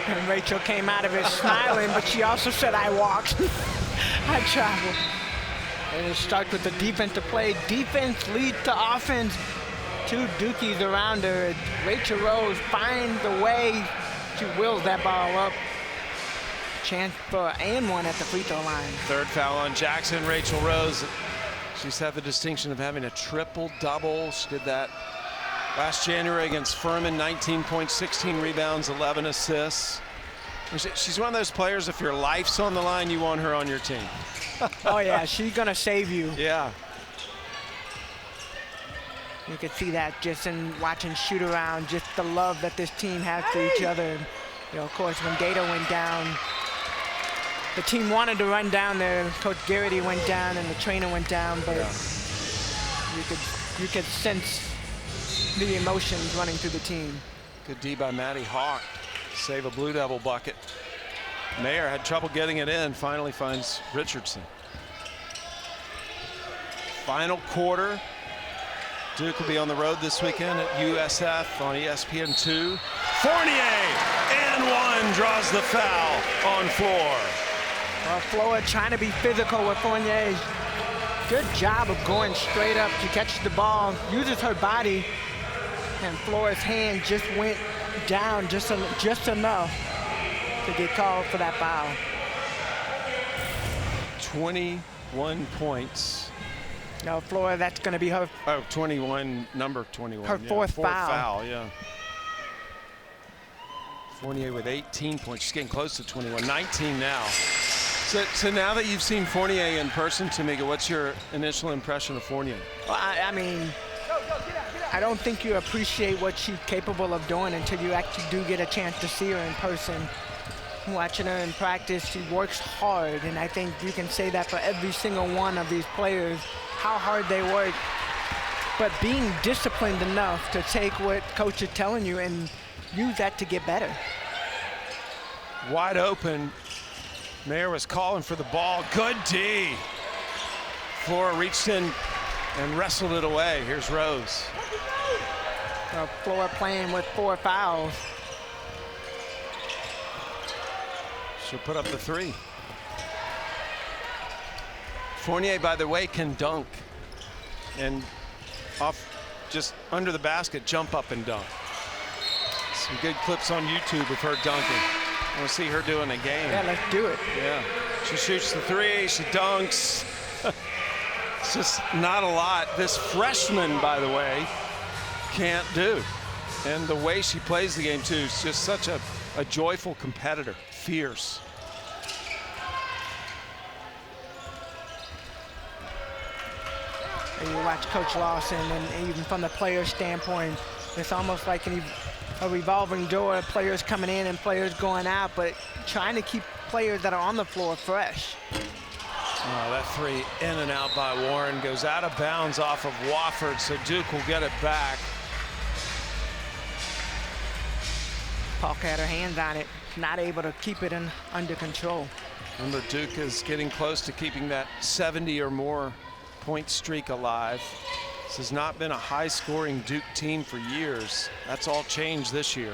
And Rachel came out of it smiling, but she also said, I walked. I traveled. And it starts with the defensive play. Defense leads to offense. 2 Dukies around her. Rachel Rose finds the way. She wheels that ball up. Chance for and one at the free throw line. Third foul on Jackson. Rachel Rose. She's had the distinction of having a triple-double. She did that last January against Furman. 19 points, 16 rebounds, 11 assists. She's one of those players, if your life's on the line, you want her on your team. Oh, yeah, she's going to save you. Yeah. You could see that just in watching shoot around, just the love that this team has for each other. You know, of course, when Gator went down, the team wanted to run down there. Coach Garrity went down and the trainer went down, but yeah, you could sense the emotions running through the team. Good D by Maddie Hawk. Save a Blue Devil bucket. Mayer had trouble getting it in, finally finds Richardson. Final quarter. Duke will be on the road this weekend at USF on ESPN2. Fournier and one, draws the foul on Floor. Floor trying to be physical with Fournier. Good job of going straight up. She catches the ball, uses her body, and Floor's hand just went down just enough to get called for that foul. 21 points. No, Floor, that's going to be her. Oh, 21, number 21. Her fourth foul. Yeah. Fournier with 18 points. She's getting close to 21. 19 now. So now that you've seen Fournier in person, Tamika, what's your initial impression of Fournier? Well, I mean, I don't think you appreciate what she's capable of doing until you actually do get a chance to see her in person. Watching her in practice, she works hard, and I think you can say that for every single one of these players, how hard they work. But being disciplined enough to take what coach is telling you and use that to get better. Wide open. Mayer was calling for the ball. Good D. Flora reached in and wrestled it away. Here's Rose. Flora playing with 4 fouls. She'll put up the 3. Fournier, by the way, can dunk. And off just under the basket, jump up and dunk. Some good clips on YouTube of her dunking. I want to see her doing a game. Yeah, let's do it. Yeah. She shoots the 3, she dunks. It's just not a lot. This freshman, by the way, can't do. And the way she plays the game, too, is just such a joyful competitor. Fierce. And you watch Coach Lawson, and even from the player standpoint, it's almost like a revolving door, players coming in and players going out, but trying to keep players that are on the floor fresh. Oh, that 3 in and out by Warren goes out of bounds off of Wofford, so Duke will get it back. Paul had her hands on it, not able to keep it under control. Remember, Duke is getting close to keeping that 70 or more point streak alive. This has not been a high-scoring Duke team for years. That's all changed this year.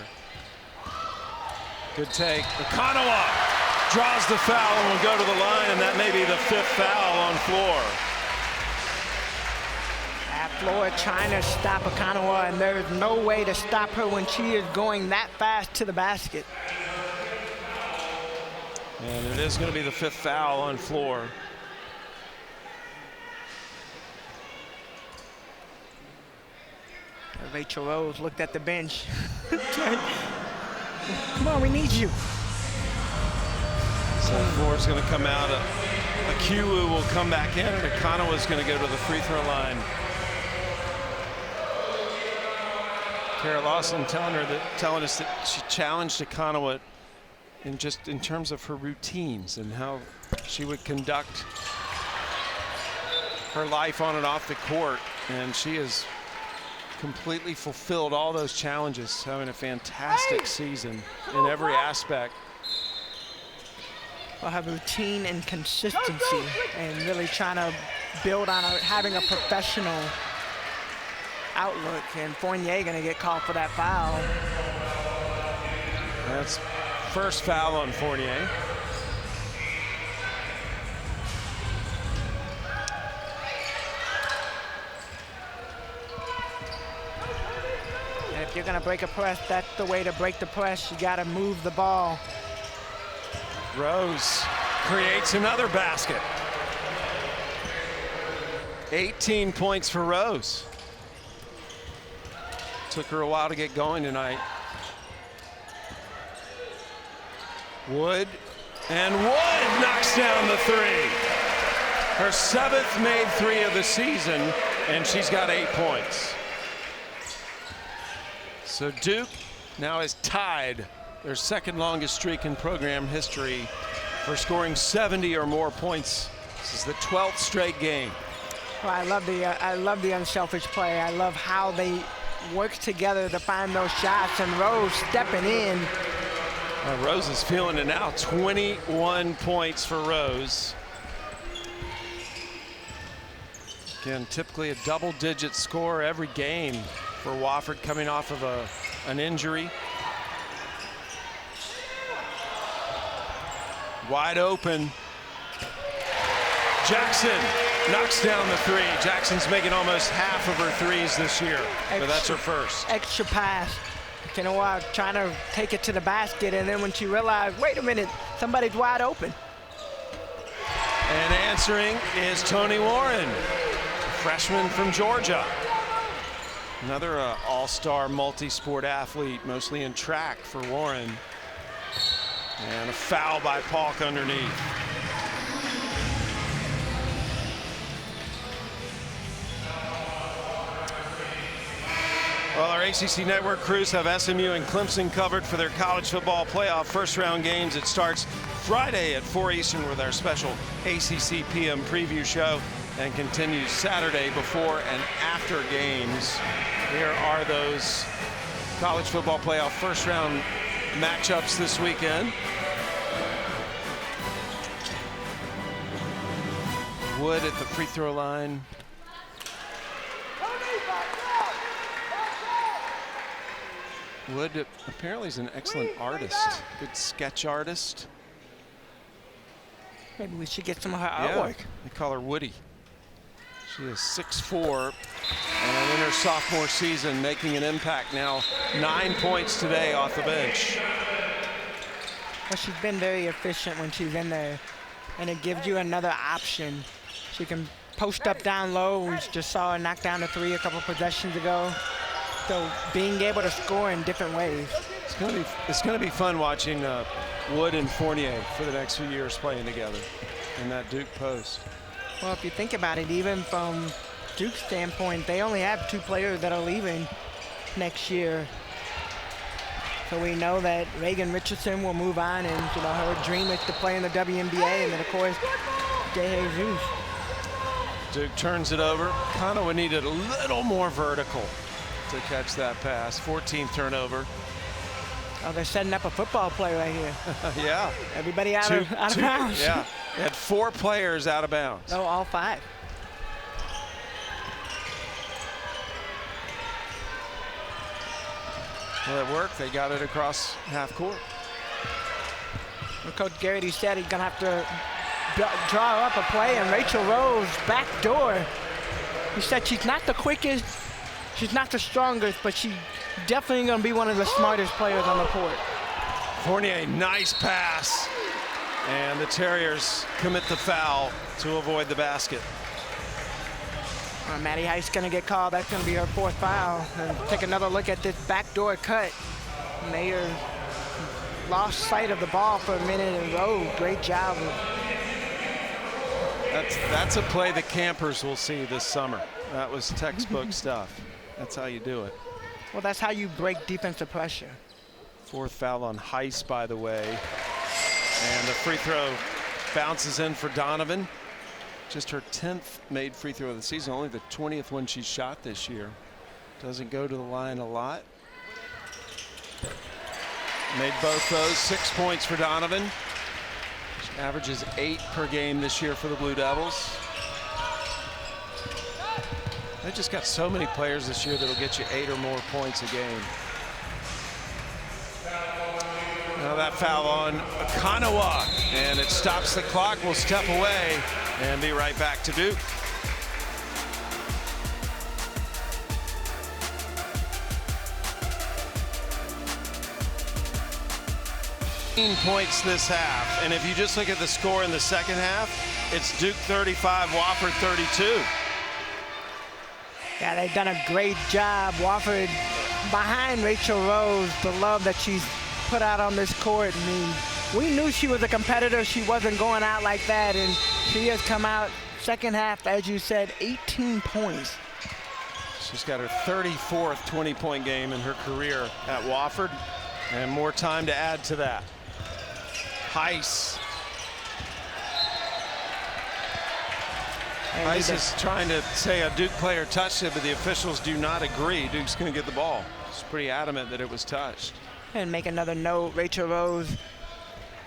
Good take. Okananwa draws the foul and will go to the line, and that may be the 5th foul on Floor. Floor trying to stop Okananwa, and there is no way to stop her when she is going that fast to the basket. And it is going to be the 5th foul on Floor. Rachel Rose looked at the bench. Come on, we need you. So Floor's going to come out. Akiwu will come back in, and Okananwa is going to go to the free throw line. Kara Lawson telling us that she challenged Okananwa in terms of her routines and how she would conduct her life on and off the court, and she has completely fulfilled all those challenges, having a fantastic season in every aspect. Well, her routine and consistency, and really trying to build on having a professional outlook, and Fournier going to get called for that foul. That's first foul on Fournier. And if you're going to break a press, that's the way to break the press. You got to move the ball. Rose creates another basket. 18 points for Rose. Took her a while to get going tonight. Wood, and Wood knocks down the 3. Her 7th made 3 of the season, and she's got 8 points. So Duke now is tied their 2nd longest streak in program history for scoring 70 or more points. This is the 12th straight game. Well, I love the unselfish play. I love how they work together to find those shots, and Rose stepping in. Rose is feeling it now. 21 points for Rose. Again, typically a double-digit score every game for Wofford, coming off of an injury. Wide open. Jackson knocks down the 3. Jackson's making almost half of her 3s this year, but that's her first. Extra pass. You know what? Trying to take it to the basket, and then when she realized, wait a minute, somebody's wide open. And answering is Tony Warren, a freshman from Georgia. Another all-star multi-sport athlete, mostly in track for Warren. And a foul by Paulk underneath. Well, our ACC Network crews have SMU and Clemson covered for their college football playoff first-round games. It starts Friday at 4 Eastern with our special ACC PM preview show, and continues Saturday before and after games. Here are those college football playoff first-round matchups this weekend. Wood at the free throw line. Wood apparently is an excellent artist, good sketch artist. Maybe we should get some of her artwork. They call her Woody. She is 6'4", and in her sophomore season making an impact now. 9 points today off the bench. Well, she's been very efficient when she's in there, and it gives you another option. She can post up down low. We just saw her knock down a 3 a couple possessions ago. So being able to score in different ways. It's going to be fun watching Wood and Fournier for the next few years playing together in that Duke post. Well, if you think about it, even from Duke's standpoint, they only have 2 players that are leaving next year. So we know that Reagan Richardson will move on, and her dream is to play in the WNBA, and then of course, Jay Jesus. Duke turns it over. Okananwa needed a little more vertical to catch that pass. 14th turnover. Oh, they're setting up a football play right here. Yeah. Everybody out of bounds. Yeah. They had 4 players out of bounds. No, all 5. Well, it worked. They got it across half court. Coach Garrity said he's going to have to draw up a play, and Rachel Rose back door. He said she's not the quickest, she's not the strongest, but she's definitely going to be one of the smartest players on the court. Fournier, nice pass. And the Terriers commit the foul to avoid the basket. Maddie Heist going to get called. That's going to be her 4th foul. And take another look at this backdoor cut. Mayer lost sight of the ball for a minute and great job. That's a play the campers will see this summer. That was textbook stuff. That's how you do it. Well, that's how you break defensive pressure. 4th foul on Heist, by the way. And the free throw bounces in for Donovan. Just her 10th made free throw of the season, only the 20th one she's shot this year. Doesn't go to the line a lot. Made both those. 6 points for Donovan. She averages 8 per game this year for the Blue Devils. They just got so many players this year that'll get you 8 or more points a game. Now that foul on Okananwa, and it stops the clock. We'll step away and be right back to Duke. Points this half, and if you just look at the score in the second half, it's Duke 35, Wofford 32. Yeah, they've done a great job. Wofford behind Rachel Rose, the love that she's put out on this court. I mean, we knew she was a competitor. She wasn't going out like that, and she has come out second half, as you said, 18 points. She's got her 34th 20-point game in her career at Wofford, and more time to add to that. Heist. Heist is trying to say a Duke player touched it, but the officials do not agree. Duke's going to get the ball. She's pretty adamant that it was touched. And make another note, Rachel Rose,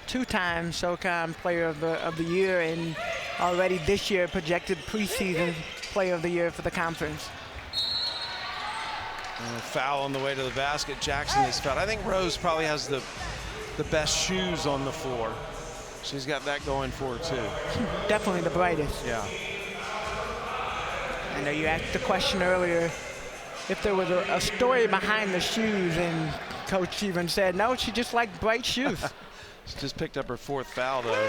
2-time SoCon Player of the Year, and already this year projected preseason Player of the Year for the conference. And a foul on the way to the basket. Jackson is fouled. I think Rose probably has the best shoes on the floor. She's got that going for her too. Definitely the brightest. Yeah. I know you asked the question earlier if there was a story behind the shoes, and Coach even said, no, she just liked bright shoes. She just picked up her 4th foul, though.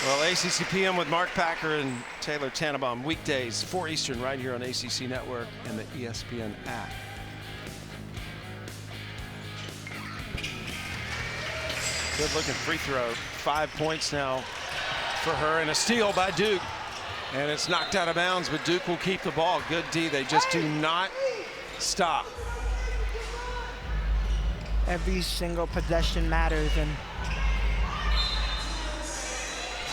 Well, ACC PM with Mark Packer and Taylor Tannenbaum, weekdays, 4 Eastern, right here on ACC Network and the ESPN app. Good looking free throw. 5 points now for her, and a steal by Duke. And it's knocked out of bounds, but Duke will keep the ball. Good D. They just do not stop. Every single possession matters, and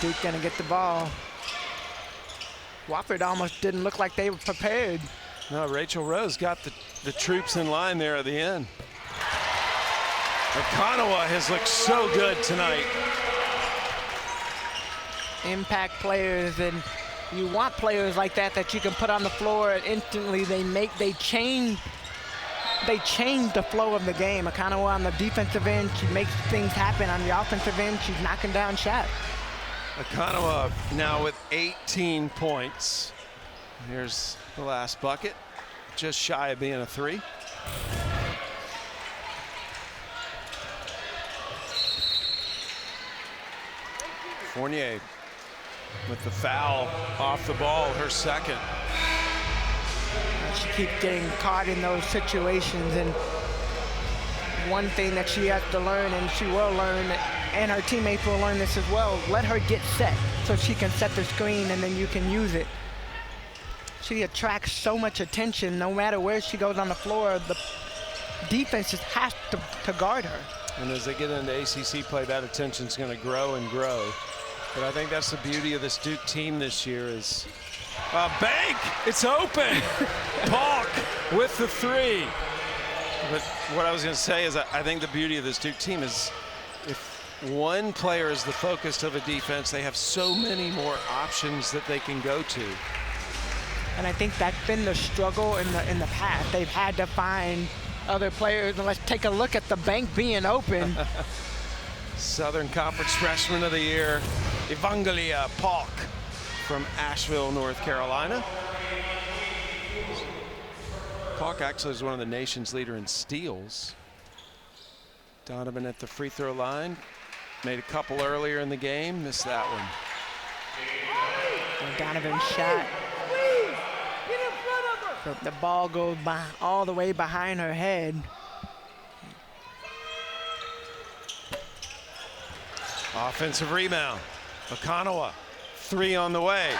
Duke gonna get the ball. Wofford almost didn't look like they were prepared. No, Rachel Rose got the troops in line there at the end. Okananwa has looked so good tonight. Impact players, and you want players like that you can put on the floor and instantly they change the flow of the game. Okananwa on the defensive end, she makes things happen. On the offensive end, she's knocking down shots. Okananwa now with 18 points. Here's the last bucket, just shy of being a 3. Fournier with the foul off the ball, her second. She keeps getting caught in those situations, and one thing that she has to learn, and she will learn, and her teammates will learn this as well, let her get set so she can set the screen and then you can use it. She attracts so much attention. No matter where she goes on the floor, the defense has to guard her. And as they get into ACC play, that attention's going to grow and grow. But I think that's the beauty of this Duke team this year is Bank, it's open. Talk with the 3. But what I was going to say is I think the beauty of this Duke team is if one player is the focus of a defense, they have so many more options that they can go to. And I think that's been the struggle in the past. They've had to find other players, and let's take a look at the Bank being open. Southern Conference Freshman of the Year, Evangelia Polk from Asheville, North Carolina. Polk actually is one of the nation's leader in steals. Donovan at the free throw line. Made a couple earlier in the game, missed that one. And Donovan's shot. The ball goes by all the way behind her head. Offensive rebound. Okananwa, 3 on the way.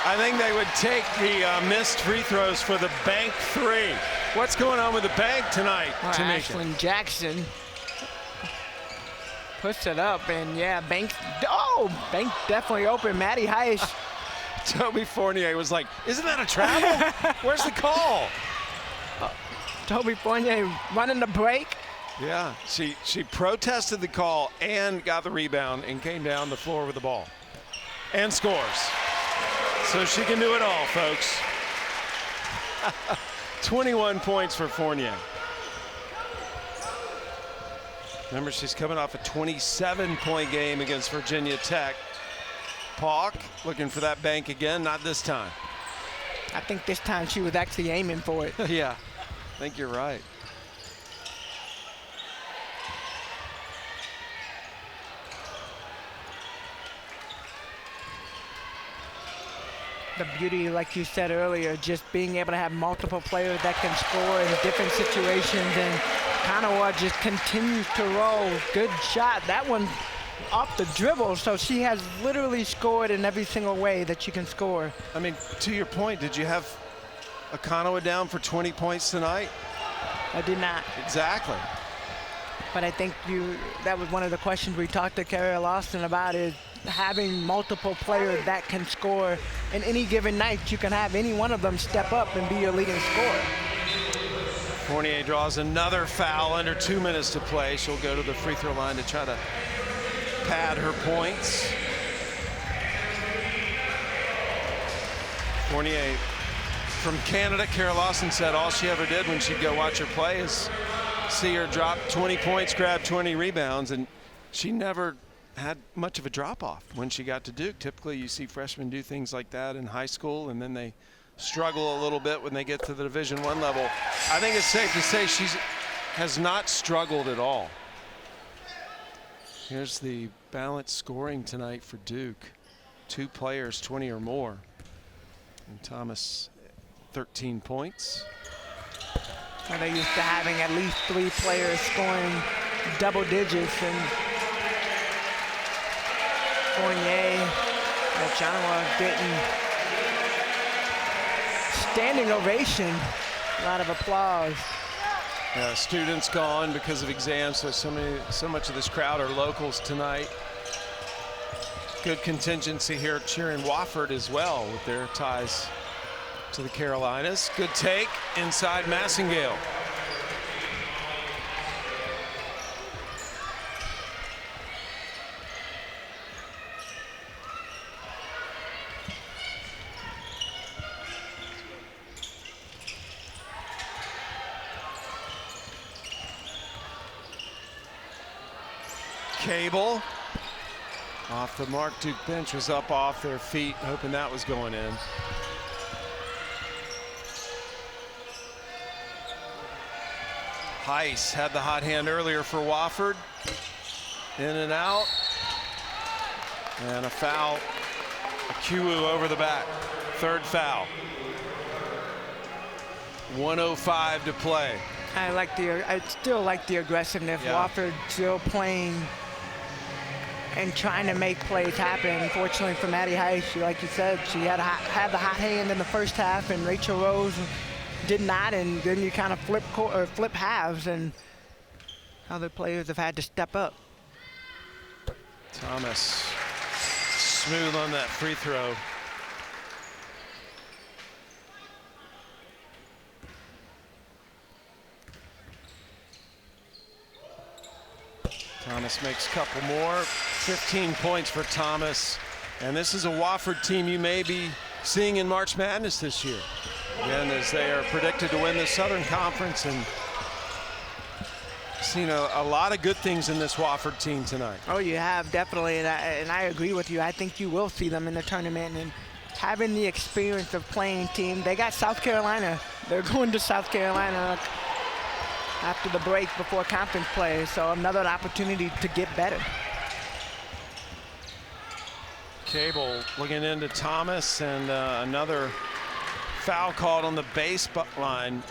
I think they would take the missed free throws for the bank 3. What's going on with the bank tonight, Tanisha? Ashlyn Jackson puts it up, and yeah, Bank definitely open. Maddie Heist. Toby Fournier was like, isn't that a travel? Where's the call? Toby Fournier running the break. Yeah, she protested the call and got the rebound and came down the floor with the ball and scores. So she can do it all, folks. 21 points for Fournier. Remember, she's coming off a 27-point game against Virginia Tech. Polk looking for that bank again, not this time. I think this time she was actually aiming for it. Yeah, I think you're right. The beauty, like you said earlier, just being able to have multiple players that can score in different situations, and Okananwa just continues to roll. Good shot. That one off the dribble, so she has literally scored in every single way that she can score. I mean, to your point, did you have Okananwa down for 20 points tonight? I did not. Exactly. But I think that was one of the questions we talked to Carrie Lawson about, is having multiple players that can score in any given night. You can have any one of them step up and be your leading scorer. Fournier draws another foul under 2 minutes to play. She'll go to the free throw line to try to pad her points. Fournier from Canada, Carrie Lawson said all she ever did when she'd go watch her play is see her drop 20 points, grab 20 rebounds, and she never had much of a drop-off when she got to Duke. Typically, you see freshmen do things like that in high school, and then they struggle a little bit when they get to the Division I level. I think it's safe to say she has not struggled at all. Here's the balanced scoring tonight for Duke. 2 players, 20 or more. And Thomas, 13 points. Well, they're used to having at least 3 players scoring double digits, and Fournier, Okananwa getting standing ovation, a lot of applause. Students gone because of exams, so much of this crowd are locals tonight. Good contingency here cheering Wofford as well with their ties to the Carolinas. Good take inside Massengale. Cable off the mark. Duke bench was up off their feet, hoping that was going in. Heist had the hot hand earlier for Wofford. In and out. And a foul. Akiwu over the back. 3rd foul. 1:05 to play. I still like the aggressiveness. Yeah. Wofford still playing and trying to make plays happen. Unfortunately for Maddie Heist, like you said, she had the hot hand in the first half, and Rachel Rose did not, and then you kind of flip halves, and other players have had to step up. Thomas smooth on that free throw. Thomas makes a couple more. 15 points for Thomas. And this is a Wofford team you may be seeing in March Madness this year. Again, as they are predicted to win the Southern Conference, and Seen a lot of good things in this Wofford team tonight. Oh, you have, definitely, and I agree with you. I think you will see them in the tournament, and having the experience of playing team. They got South Carolina. They're going to South Carolina after the break before conference play, so another opportunity to get better. Cable looking into Thomas, and another foul called on the baseline.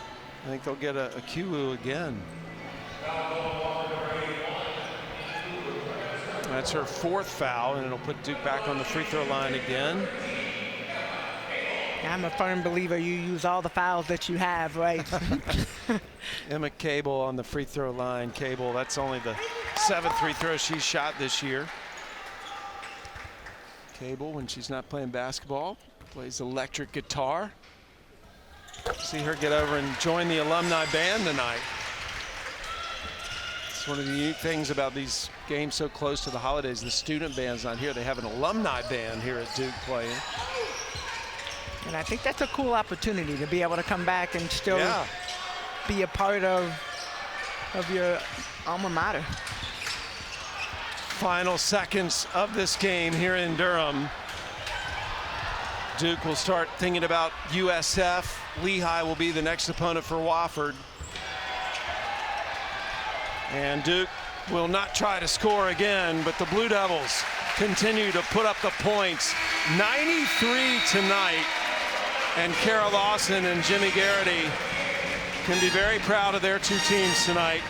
I think they'll get a QU again. That's her 4th foul, and it'll put Duke back on the free throw line again. I'm a firm believer you use all the fouls that you have, right? Emma Cable on the free throw line. Cable, that's only the 7th free throw she's shot this year. Cable, when she's not playing basketball, plays electric guitar. See her get over and join the alumni band tonight. It's one of the unique things about these games so close to the holidays. The student band's not here. They have an alumni band here at Duke playing. And I think that's a cool opportunity to be able to come back and still be a part of your alma mater. Final seconds of this game here in Durham. Duke will start thinking about USF. Lehigh will be the next opponent for Wofford. And Duke will not try to score again, but the Blue Devils continue to put up the points. 93 tonight. And Kara Lawson and Jimmy Garrity can be very proud of their 2 teams tonight.